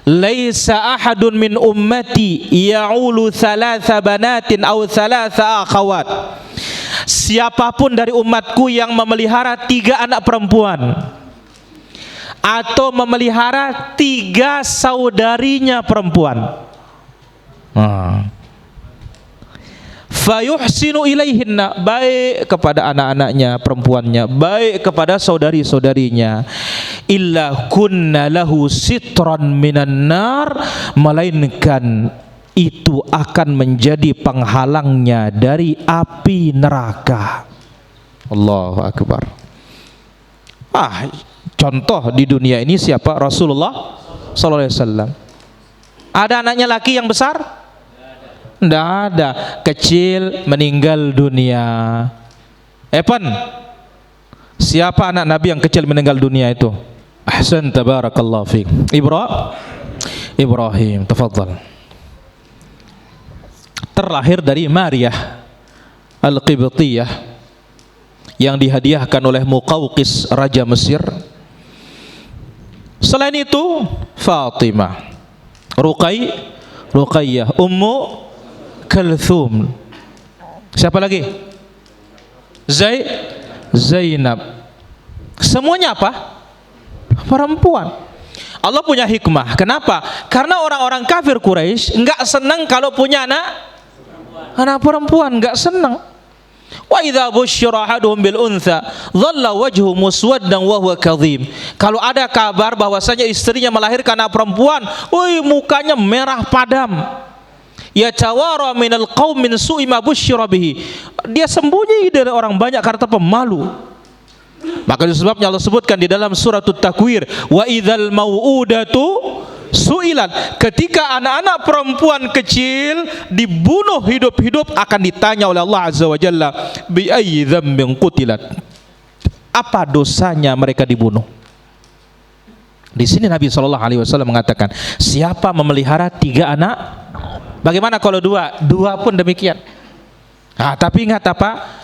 Laisa ahadun min ummati ya'ulu thalatha banatin aw thalatha akhawat. Siapapun dari umatku yang memelihara 3 anak perempuan atau memelihara 3 saudarinya perempuan, fayuhsinu ilaihinna, baik kepada anak-anaknya perempuannya, baik kepada saudari-saudarinya, illa kunna lahu sitran minan nar, melainkan itu akan menjadi penghalangnya dari api neraka. Allahu Akbar. Contoh di dunia ini siapa? Rasulullah sallallahu alaihi wasallam. Ada anaknya laki yang besar? Tidak ada. Kecil meninggal dunia. Epan, siapa anak Nabi yang kecil meninggal dunia itu? Ahsan, tabarakallahu fiik. Ibrahim, tafadhal. Terlahir dari Maryah Al-Qibtiyah yang dihadiahkan oleh Muqawqis Raja Mesir. Selain itu Fatimah, Ruqayyah, Ummu Kalthum. Siapa lagi? Zainab. Semuanya apa? Perempuan. Allah punya hikmah. Kenapa? Karena orang-orang kafir Quraisy enggak senang kalau punya anak perempuan, enggak senang. Wa idza busyira ahaduhum bil untha dhalla wajhu muswaddan wa huwa kadhim. Kalau ada kabar bahwasanya istrinya melahirkan anak perempuan, mukanya merah padam. Ya tawara minal qaum min su'i ma busyira bihi. Dia sembunyi dari orang banyak karena pemalu. Maka sebabnya Allah sebutkan di dalam surat At-Takwir, wa idzal mau'udatu su'ilat, ketika anak-anak perempuan kecil dibunuh hidup-hidup akan ditanya oleh Allah Azza wa Jalla, bi ayyi dzambin qutilat, apa dosanya mereka dibunuh. Di sini Nabi sallallahu alaihi wasallam mengatakan, siapa memelihara 3 anak, bagaimana kalau 2 pun demikian. Tapi ingat apa?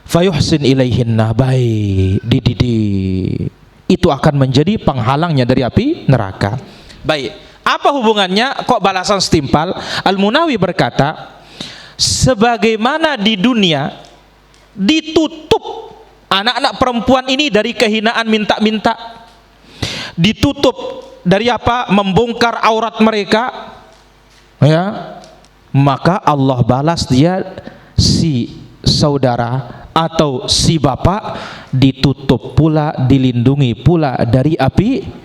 Fayuhsin ilaihinna, baik, dididik, itu akan menjadi penghalangnya dari api neraka. Baik, apa hubungannya kok balasan setimpal? Al-Munawi berkata, sebagaimana di dunia ditutup anak-anak perempuan ini dari kehinaan minta-minta, ditutup dari apa? Membongkar aurat mereka, ya, maka Allah balas dia, si saudara atau si bapak ditutup pula, dilindungi pula dari api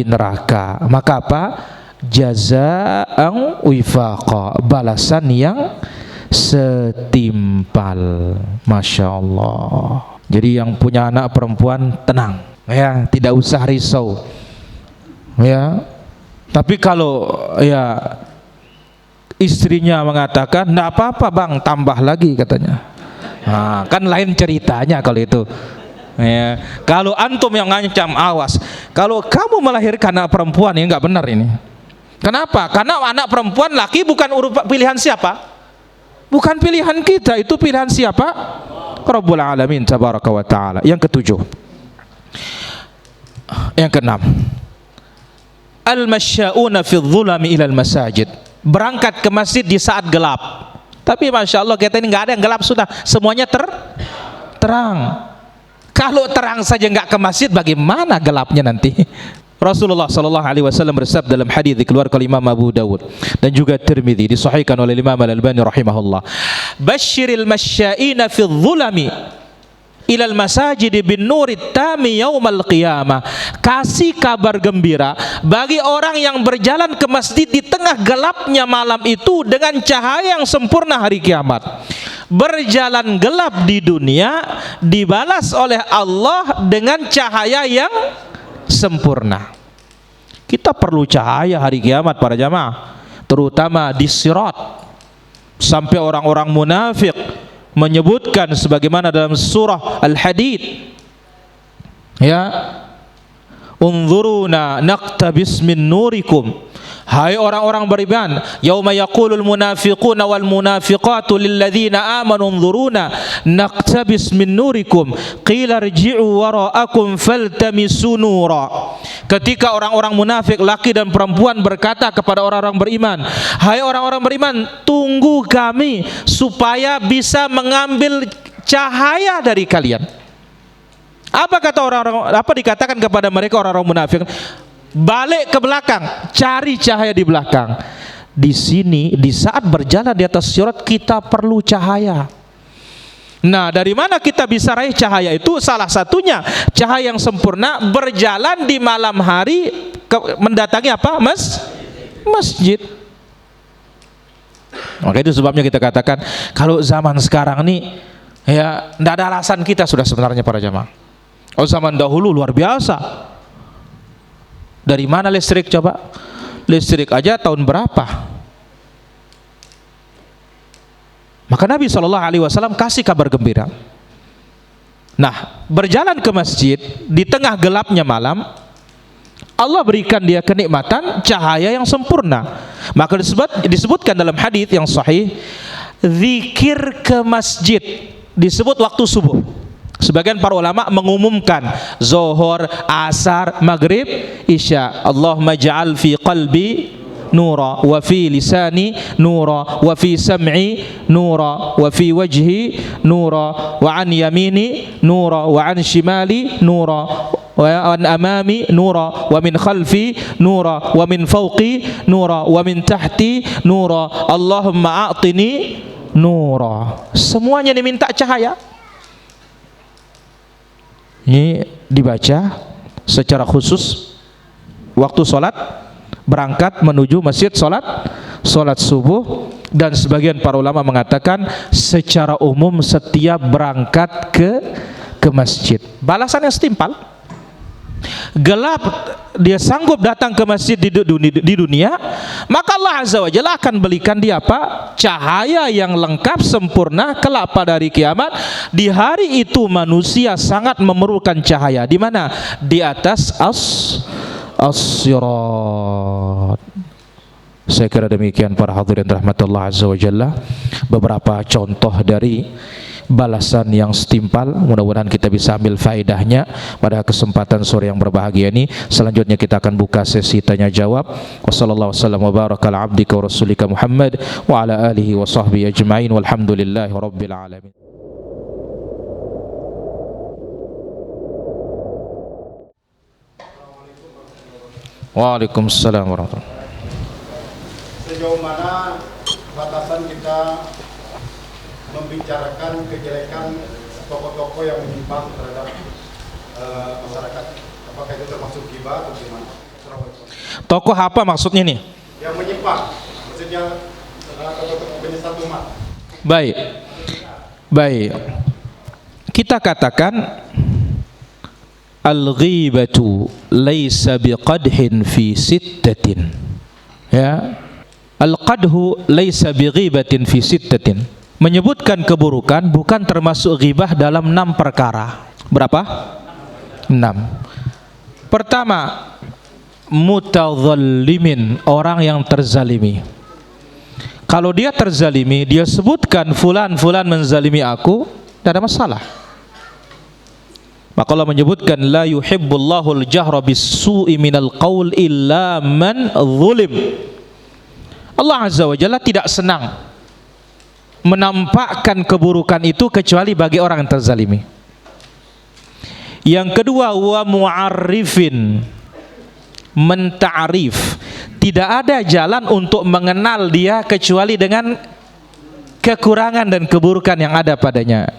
neraka. Maka apa? Jazaa'an wifaqa, balasan yang setimpal. Masya Allah. Jadi yang punya anak perempuan tenang, ya, tidak usah risau, ya. Tapi kalau ya istrinya mengatakan, "Nggak apa-apa bang, tambah lagi," katanya. Kan lain ceritanya kalau itu. Ya, kalau antum yang ngancam, awas. Kalau kamu melahirkan anak perempuan, ya nggak benar ini. Kenapa? Karena anak perempuan laki bukan pilihan siapa? Bukan pilihan kita, itu pilihan siapa? Rabbul Alamin tabaraka wa ta'ala. Yang ke-7. Yang ke-6. Al-masya'una fi dhulami ilal masajid. Berangkat ke masjid di saat gelap. Tapi Masya Allah kita ini nggak ada yang gelap, sudah semuanya terang. Kalau terang saja nggak ke masjid, bagaimana gelapnya nanti? Rasulullah sallallahu alaihi wasallam bersabda dalam hadis dikeluarkan oleh Imam Abu Dawud dan juga Tirmidzi, disahihkan oleh Imam Al-Albani rahimahullah. Basyiril masya'ina fi dhulami ilal masajid bin nurit tami yaumal qiyamah. Kasih kabar gembira bagi orang yang berjalan ke masjid di tengah gelapnya malam itu dengan cahaya yang sempurna hari kiamat. Berjalan gelap di dunia dibalas oleh Allah dengan cahaya yang sempurna. Kita perlu cahaya hari kiamat para jamaah. terutama di Sirat, sampai orang-orang munafik menyebutkan sebagaimana dalam surah Al-Hadid, ya, unzuruna naqtabis min nurikum, hai orang-orang beriman, yauma yaqulul munafiquna wal munafiqatu lil ladzina amanu unzuruna naqtabis min nurikum qila irji'u wara'akum faltamisu nura. Ketika orang-orang munafik laki dan perempuan berkata kepada orang-orang beriman, hai orang-orang beriman, tunggu kami supaya bisa mengambil cahaya dari kalian. Apa kata orang-orang, apa dikatakan kepada mereka orang-orang munafik? Balik ke belakang, cari cahaya di belakang. Di sini, di saat berjalan di atas sirat, kita perlu cahaya. Nah, dari mana kita bisa raih cahaya itu? Salah satunya cahaya yang sempurna, berjalan di malam hari mendatangi apa? Masjid. Maka itu sebabnya kita katakan, kalau zaman sekarang nih, ya, tidak ada alasan kita sudah sebenarnya para jamaah. Oh, zaman dahulu luar biasa. Dari mana listrik coba? Listrik aja tahun berapa? Maka Nabi SAW kasih kabar gembira. Nah, berjalan ke masjid di tengah gelapnya malam, Allah berikan dia kenikmatan cahaya yang sempurna. Maka disebutkan dalam hadis yang sahih, zikir ke masjid disebut waktu subuh. Sebagian para ulama mengumumkan zuhur, asar, maghrib, isya. Allahumma ja'al fi qalbi nura wa fi lisani nura wa fi sam'i nura wa fi wajhi nura wa an yamini nura wa an shimali nura wa an amami nura wa min khalfi nura wa min fawqi nura wa min tahti nura. Allahumma a'tini nura. Semuanya diminta cahaya. Ini dibaca secara khusus waktu sholat, berangkat menuju masjid sholat subuh. Dan sebagian para ulama mengatakan secara umum setiap berangkat ke masjid. Balasannya setimpal. Gelap dia sanggup datang ke masjid di dunia, maka Allah Azza wa Jalla akan belikan dia apa? Cahaya yang lengkap sempurna kelak pada hari kiamat. Di hari itu manusia sangat memerlukan cahaya. Di mana? Di atas as-sirat. Saya kira demikian para hadirin rahmatullah Azza wa Jalla, beberapa contoh dari balasan yang setimpal. Mudah-mudahan kita bisa ambil faedahnya pada kesempatan sore yang berbahagia ini. Selanjutnya kita akan buka sesi tanya jawab. Wassallallahu wasallam wa baraka ala abdika wa rasulika Muhammad wa ala alihi wa sahbihi ajma'in walhamdulillahi rabbil alamin. Waalaikumsalam warahmatullahi wabarakatuh. Sejauh mana batasan kita membicarakan kejelekan tokoh-tokoh yang menyimpang terhadap masyarakat? Apakah itu termasuk ghibah atau gimana? Tokoh apa maksudnya nih? Yang menyimpang, maksudnya tokoh-tokoh penyesat umat. Baik. Kita katakan al-ghibatu laisa biqadhin fi sittatin. Ya. Al-qadhu laisa bighibatin fi sittatin. Menyebutkan keburukan bukan termasuk ghibah dalam 6 perkara. Berapa? 6. Pertama, mutadzallimin, orang yang terzalimi. Kalau dia terzalimi, dia sebutkan fulan menzalimi aku, tidak ada masalah. Maka Allah menyebutkan la yuhibbullahu al-jahra bis-su'i minal qaul illa man zulim. Allah Azza wa Jalla tidak senang menampakkan keburukan itu kecuali bagi orang yang terzalimi. Yang kedua, wa mu'arrifin, menta'rif. Tidak ada jalan untuk mengenal dia kecuali dengan kekurangan dan keburukan yang ada padanya.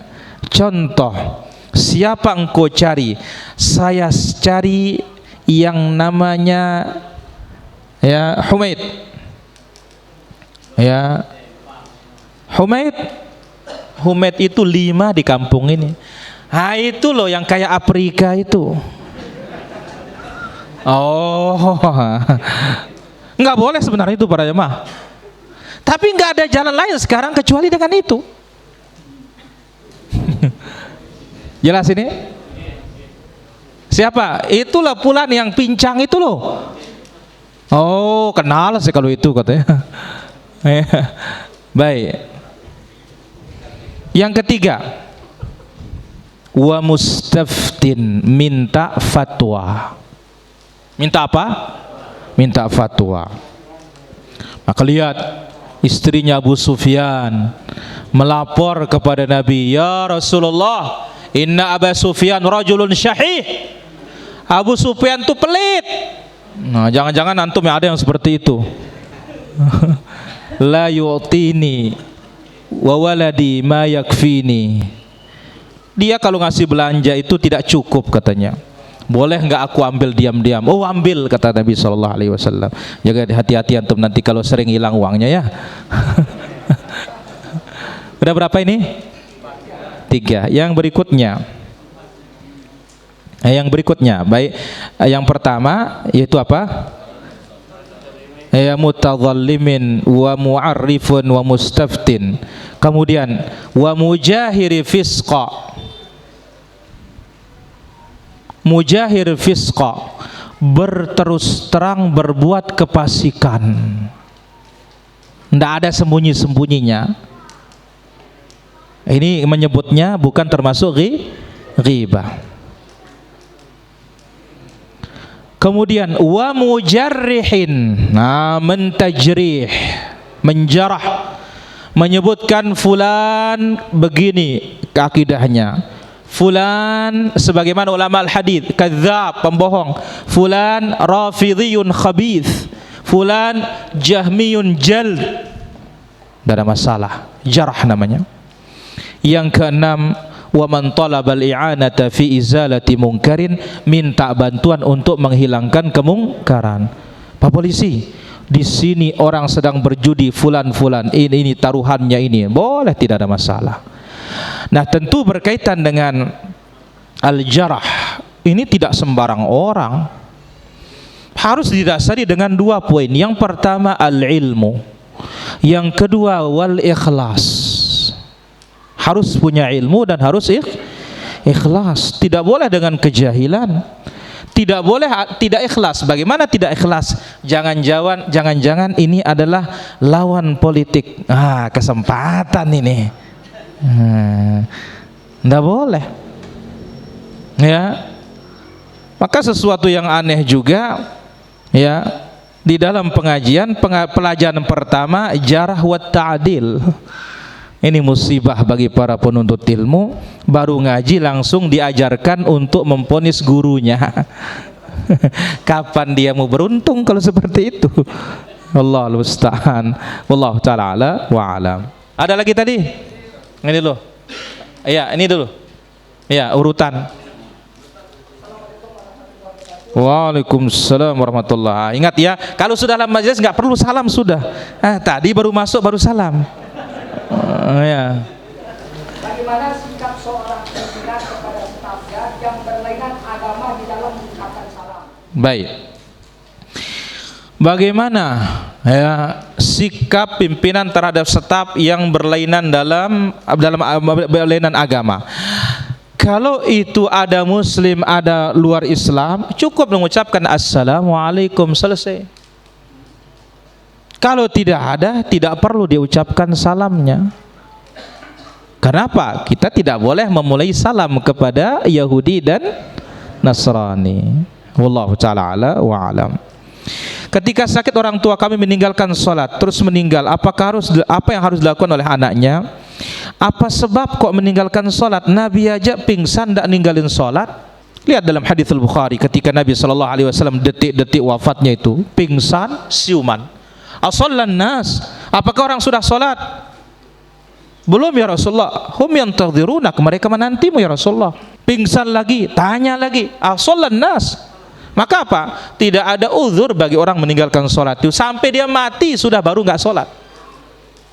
Contoh, siapa engkau cari? Saya cari yang namanya Humaid. Humaid itu 5 di kampung ini. Itu loh yang kayak Afrika itu. Oh, Nggak boleh sebenarnya itu para jemaah. Tapi nggak ada jalan lain sekarang kecuali dengan itu. Jelas ini? Siapa? Itulah Fulan yang pincang itu loh. Oh, kenal sih kalau itu katanya. Baik. Yang ketiga, wa mustaftin, minta fatwa. Minta apa? Minta fatwa. Maka lihat istrinya Abu Sufyan melapor kepada Nabi, ya Rasulullah, inna Abu Sufyan rajulun syahih. Abu Sufyan itu pelit. Nah, jangan-jangan antum yang ada yang seperti itu. La yu'tini wa waladi ma yakfini. Dia kalau ngasih belanja itu tidak cukup katanya. Boleh nggak aku ambil diam-diam? Oh, ambil, kata Nabi SAW. Jaga hati-hati antum nanti kalau sering hilang uangnya ya. Udah berapa ini? 3. Yang berikutnya, baik. Yang pertama yaitu apa? Ya mutadhallimin wa mu'arrifun wa mustaftin. Kemudian wa mujahiri fisqa. Mujahir fisqa, berterus terang berbuat kefasikan, tidak ada sembunyi-sembunyinya. Ini menyebutnya bukan termasuk ghibah. Kemudian wa mujarrihin, nah mentajrih, menjarah, menyebutkan fulan begini akidahnya, fulan sebagaimana ulama al-hadis kadzab, pembohong, fulan rafidhiyun khabith, fulan jahmiyun jald. Tidak ada masalah, jarah namanya. Yang keenam, wa man talaba al-i'anata fi izalati munkarin, minta bantuan untuk menghilangkan kemungkaran. Pak polisi, di sini orang sedang berjudi fulan-fulan, ini taruhannya ini, boleh, tidak ada masalah. Nah, tentu berkaitan dengan al-jarah ini tidak sembarang orang, harus didasari dengan 2 poin. Yang pertama al-ilmu, yang kedua wal ikhlas. Harus punya ilmu dan harus ikhlas. Tidak boleh dengan kejahilan, tidak boleh tidak ikhlas. Bagaimana tidak ikhlas? Jangan-jangan ini adalah lawan politik. Kesempatan ini. Tidak boleh ya. Maka sesuatu yang aneh juga ya, di dalam pengajian pelajaran pertama jarah wa ta'dil. Ini musibah bagi para penuntut ilmu, baru ngaji langsung diajarkan untuk memponis gurunya. Kapan dia mau beruntung kalau seperti itu? Allahul musta'an. Wallahu ta'ala ala wa alam. Ada lagi tadi? Ini dulu. Iya, ini dulu. Iya, urutan. Waalaikumsalam warahmatullahi. Ingat ya, kalau sudah dalam majelis nggak perlu salam sudah. Tadi baru masuk baru salam. Ya. Bagaimana sikap seorang pimpinan kepada stafnya yang berlainan agama di dalam mengucapkan salam? Baik. Bagaimana ya sikap pimpinan terhadap staf yang berlainan dalam berlainan agama? Kalau itu ada muslim, ada luar Islam, cukup mengucapkan assalamualaikum, selesai. Kalau tidak ada, tidak perlu diucapkan salamnya. Kenapa? Kita tidak boleh memulai salam kepada Yahudi dan Nasrani. Wallahu ta'ala ala wa alam. Ketika sakit orang tua kami meninggalkan sholat, terus meninggal, apa yang harus dilakukan oleh anaknya? Apa sebab kok meninggalkan sholat? Nabi aja pingsan tidak ninggalin sholat. Lihat dalam hadits Al-Bukhari, ketika Nabi SAW detik-detik wafatnya itu pingsan, siuman. Asallan nas, apakah orang sudah sholat? Belum ya Rasulullah. Hum yantadhirunak, mereka menantimu ya Rasulullah. Pingsan lagi, tanya lagi, asallan nas. Maka apa? Tidak ada uzur bagi orang meninggalkan sholat itu sampai dia mati sudah baru nggak sholat.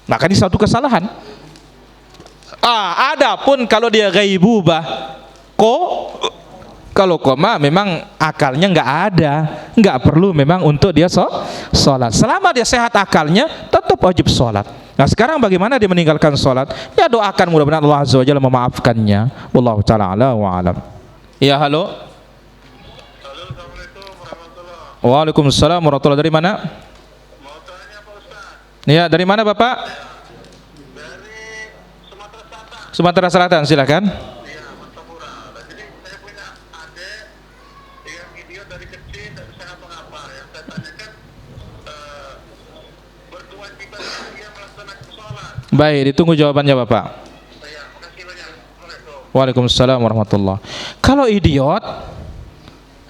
Maka ini satu kesalahan. Adapun kalau dia ghaibubah, Kalau koma memang akalnya nggak ada, nggak perlu memang untuk dia sholat. Selama dia sehat akalnya, tetap wajib sholat. Nah sekarang bagaimana dia meninggalkan sholat? Ya doakan mudah-mudahan Allah Azza wa Jalla memaafkannya. Wallahu ta'ala a'la wa a'lam. Ya halo. Assalamualaikum warahmatullahi. Waalaikumsalam warahmatullahi. Dari mana? Mau tanya Pak Ustaz. Ya dari mana Bapak? Dari Sumatera Selatan. Sumatera Selatan, silakan. Iya, Martapura. Nah, jadi saya punya adik yang video dari kecil tidak bisa ngapa-ngapa. Yang saya tanyakan berkewajiban dia melaksanakan sholat. Baik, ditunggu jawabannya Bapak. Iya, makasih banyak. Assalamualaikum. Waalaikumsalam warahmatullahi. Kalau idiot,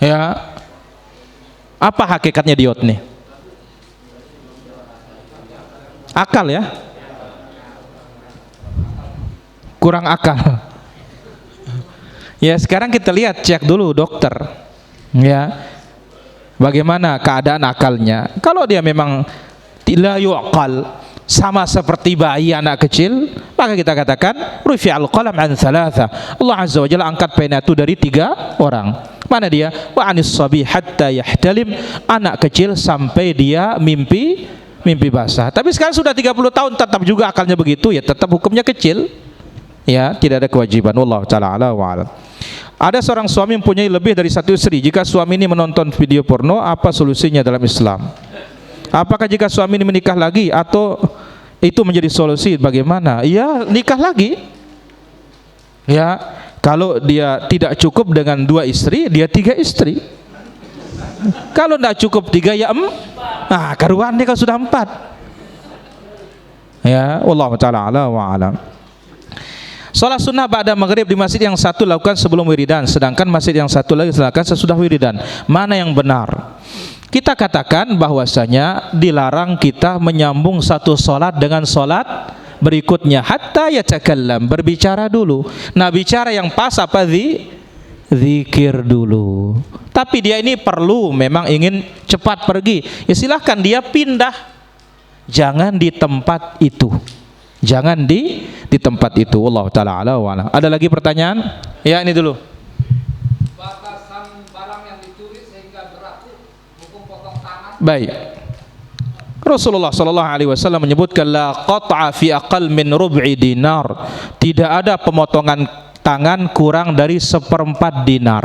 ya apa hakikatnya idiot nih? Akal ya? Kurang akal. Ya sekarang kita lihat, cek dulu dokter. Ya, bagaimana keadaan akalnya? Kalau dia memang tidak yuqal, sama seperti bayi anak kecil, maka kita katakan rufi'al qalam an thalatha. Allah Azza wa Jalla angkat pena itu dari 3 orang. Mana dia? Wa anis sabi hatta yahtalim, anak kecil sampai dia mimpi basah. Tapi sekarang sudah 30 tahun tetap juga akalnya begitu, ya tetap hukumnya kecil. Ya, tidak ada kewajiban. Wallahu ta'ala a'la wa a'lam. Ada seorang suami mempunyai lebih dari 1 istri. Jika suami ini menonton video porno, apa solusinya dalam Islam? Apakah jika suami ini menikah lagi atau itu menjadi solusi bagaimana? Ya, nikah lagi. Ya, kalau dia tidak cukup dengan 2 istri, dia 3 istri. Kalau tidak cukup 3 ya karuan dia kalau sudah 4. Ya, wallahu ta'ala a'la wa a'lam. Salat sunnah ba'da maghrib di masjid yang satu lakukan sebelum wiridan, sedangkan masjid yang satu lagi lakukan sesudah wiridan. Mana yang benar? Kita katakan bahwasanya dilarang kita menyambung satu solat dengan solat berikutnya hatta yatakallam, berbicara dulu. Nah, bicara yang pas apa? Zikir dulu. Tapi dia ini perlu memang ingin cepat pergi, ya silahkan dia pindah. Jangan di tempat itu. Jangan di tempat itu. Wallahu ta'ala a'la wa a'lam. Ada lagi pertanyaan? Ya, ini dulu. Batasan barang yang dicuri sehingga berlaku hukum potong tangan. Baik. Rasulullah sallallahu alaihi wasallam menyebutkan la qat'a fi aqal min rub'i dinar. Tidak ada pemotongan tangan kurang dari 1/4 dinar.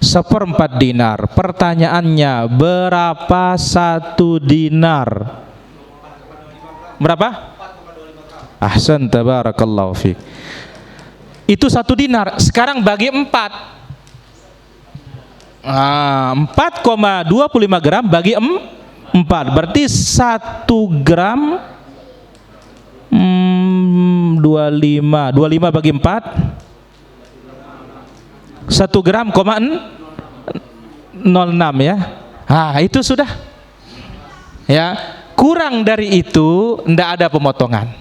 1/4 dinar. Pertanyaannya, berapa 1 dinar? Berapa? Ahsan, tabarakallahu fiik. Itu 1 dinar. Sekarang bagi 4. 4,25 gram bagi 4. Berarti 1 gram 25 bagi 4 1 gram, 06 ya. Itu sudah. Ya, kurang dari itu tidak ada pemotongan.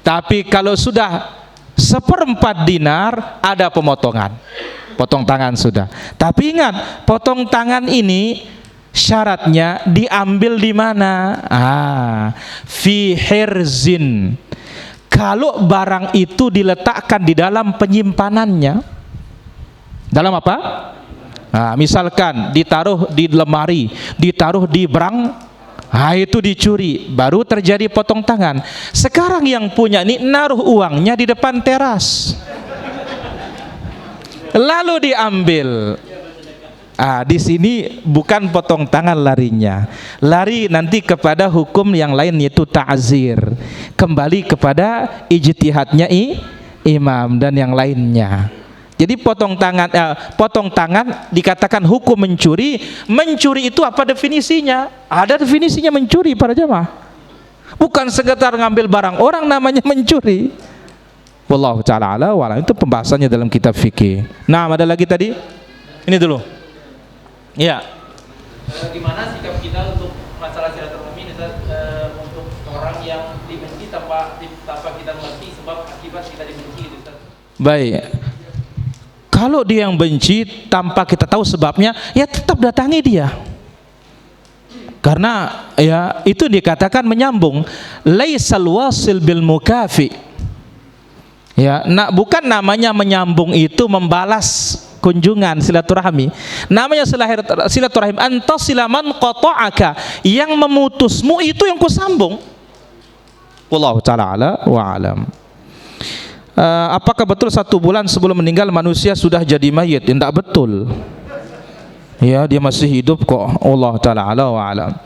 Tapi kalau sudah 1/4 dinar ada pemotongan, potong tangan sudah. Tapi ingat, potong tangan ini syaratnya diambil di mana? Fi hirzin. Kalau barang itu diletakkan di dalam penyimpanannya. Dalam apa? Misalkan ditaruh di lemari, ditaruh di itu dicuri, baru terjadi potong tangan. Sekarang yang punya ini naruh uangnya di depan teras, lalu diambil. Di sini bukan potong tangan larinya, lari nanti kepada hukum yang lain yaitu ta'zir, kembali kepada ijtihadnya imam dan yang lainnya. Jadi potong tangan dikatakan hukum mencuri. Mencuri itu apa definisinya? Ada definisinya mencuri para jamaah. Bukan sekedar ngambil barang orang namanya mencuri. Wallahu ta'ala a'la wa a'lam. Itu pembahasannya dalam kitab fikih. Nah, ada lagi tadi? Ini dulu. Iya. Gimana sikap kita untuk masalah silaturahmi untuk orang yang dibenci tanpa kita mengerti sebab akibat kita dibenci gitu, Ustaz? Baik. Kalau dia yang benci tanpa kita tahu sebabnya, ya tetap datangi dia. Karena ya itu dikatakan menyambung. Laisal wasil bil mukafi. Ya, bukan namanya menyambung itu membalas kunjungan, silaturahmi. Namanya silaturahim antasila man qata'aka, yang memutusmu itu yang kusambung. Wallahu ta'ala ala wa alam. Apakah betul 1 bulan sebelum meninggal manusia sudah jadi mayit? Tidak betul. Ya, dia masih hidup kok. Allah ta'ala ala wa alam.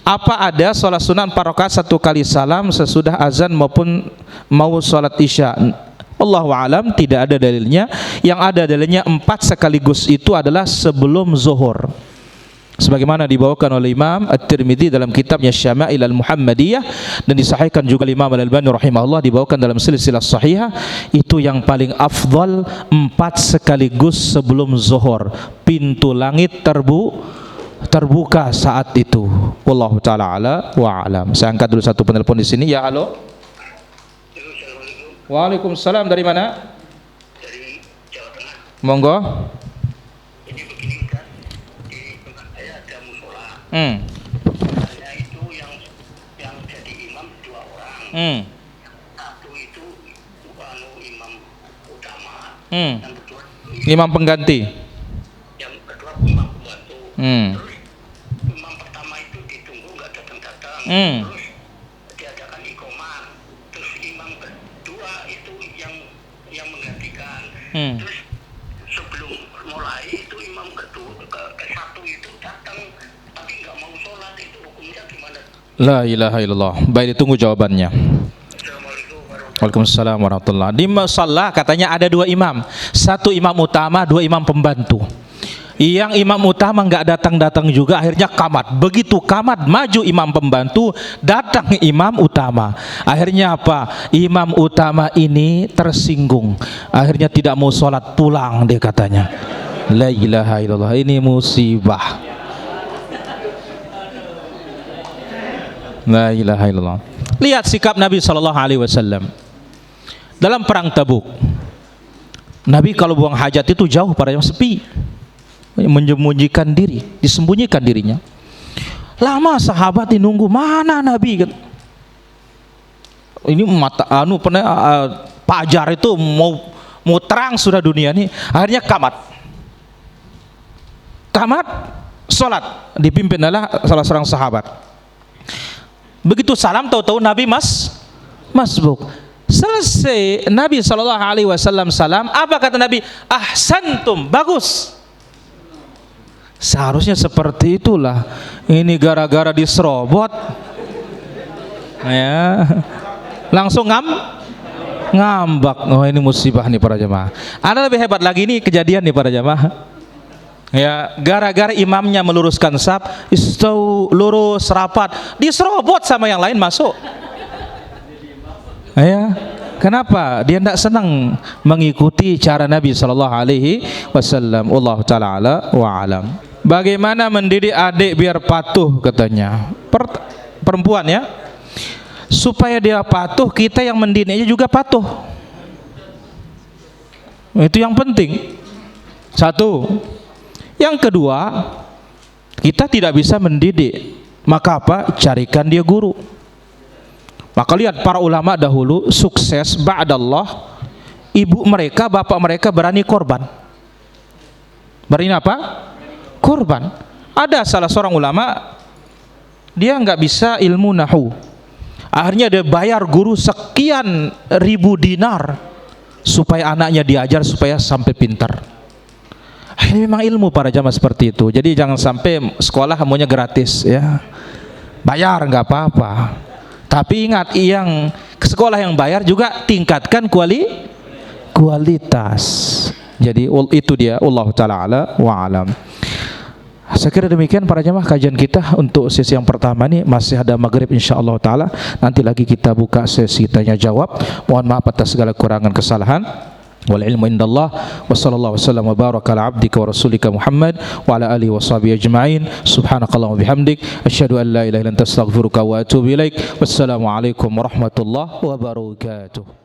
Apa ada sholat sunnah 4 rakaat 1 kali salam sesudah azan maupun mau sholat isya? Allahu alam, tidak ada dalilnya. Yang ada dalilnya 4 sekaligus itu adalah sebelum zuhur, sebagaimana dibawakan oleh Imam At-Tirmidzi dalam kitabnya Syama'il Al-Muhammadiyah, dan disahihkan juga Imam Al-Albani rahimahullah, dibawakan dalam silsilah sahihah. Itu yang paling afdal, 4 sekaligus sebelum zuhur. Pintu langit terbuka saat itu. Wallahu ta'ala ala wa alam. Saya angkat dulu satu penelpon di sini. Ya, halo. Waalaikumsalam. Dari mana? Dari Jawa Tengah. Monggo. Ini begini kan, di tempat saya ada musola. Saya itu yang jadi imam 2 orang. Satu itu imam utama. Yang kedua Imam pengganti. Yang kedua imam pembantu. Terus imam pertama itu ditunggu nggak datang-datang. Terus diadakan iqomah. Terus imam kedua itu yang menggantikan. Terus sebelum mulai itu imam ke satu itu datang tapi nggak mau sholat, itu hukumnya gimana? La ilaha illallah. Baik, ditunggu jawabannya. Assalamualaikum warahmatullahi Waalaikumsalam warahmatullah. Di musalla katanya ada 2 imam, 1 imam utama, 2 imam pembantu. Yang imam utama nggak datang juga, akhirnya qamat. Begitu qamat, maju imam pembantu, datang imam utama. Akhirnya apa? Imam utama ini tersinggung, akhirnya tidak mau sholat, pulang dia katanya. La ilaha illallah, ini musibah. La ilaha illallah. Lihat sikap Nabi SAW dalam perang Tabuk. Nabi kalau buang hajat itu jauh, pada yang sepi, menyembunyikan diri, disembunyikan dirinya. Lama sahabat nunggu, mana Nabi? Ini fajar itu mau terang sudah dunia ini. Akhirnya qamat, sholat, dipimpin oleh salah seorang sahabat. Begitu salam, tahu-tahu Nabi masbuk. Selesai Nabi SAW salam, apa kata Nabi? Ahsantum, bagus. Seharusnya seperti itulah. Ini gara-gara diserobot, ya, langsung ngambak. Oh, ini musibah nih para jemaah. Ada lebih hebat lagi nih kejadian nih para jemaah. Ya, gara-gara imamnya meluruskan saf, istau, lurus, rapat, diserobot sama yang lain masuk. Ya, kenapa? Dia tidak senang mengikuti cara Nabi SAW. Allah ta'ala ala wa alam. Bagaimana mendidik adik biar patuh katanya? Perempuan ya, supaya dia patuh, kita yang mendidiknya juga patuh. Itu yang penting. 1. Yang kedua, kita tidak bisa mendidik, maka apa? Carikan dia guru. Maka lihat para ulama dahulu sukses ba'dallah, ibu mereka, bapak mereka berani korban. Berani apa? Korban. Ada salah seorang ulama, dia nggak bisa ilmu nahu, akhirnya dia bayar guru sekian ribu dinar supaya anaknya diajar supaya sampai pintar. Ini memang ilmu para jamaah seperti itu. Jadi jangan sampai sekolah maunya gratis ya. Bayar nggak apa-apa. Tapi ingat, yang ke sekolah yang bayar juga tingkatkan kualitas. Jadi itu dia, Allah ta'ala ala wa alam. Saya kira demikian para jamaah kajian kita untuk sesi yang pertama ini. Masih ada maghrib insyaallah ta'ala. Nanti lagi kita buka sesi tanya jawab. Mohon maaf atas segala kurangan kesalahan. Wal ilmu indallah wa sallallahu wasallam wa baraka ala abdika wa rasulika Muhammad wa ala alihi wa sahbihi ajma'in. Subhanakallahumma bihamdik asyhadu an la ilaha illa anta astaghfiruka wa atubu ilaik. Wassalamu alaikum warahmatullahi wabarakatuh.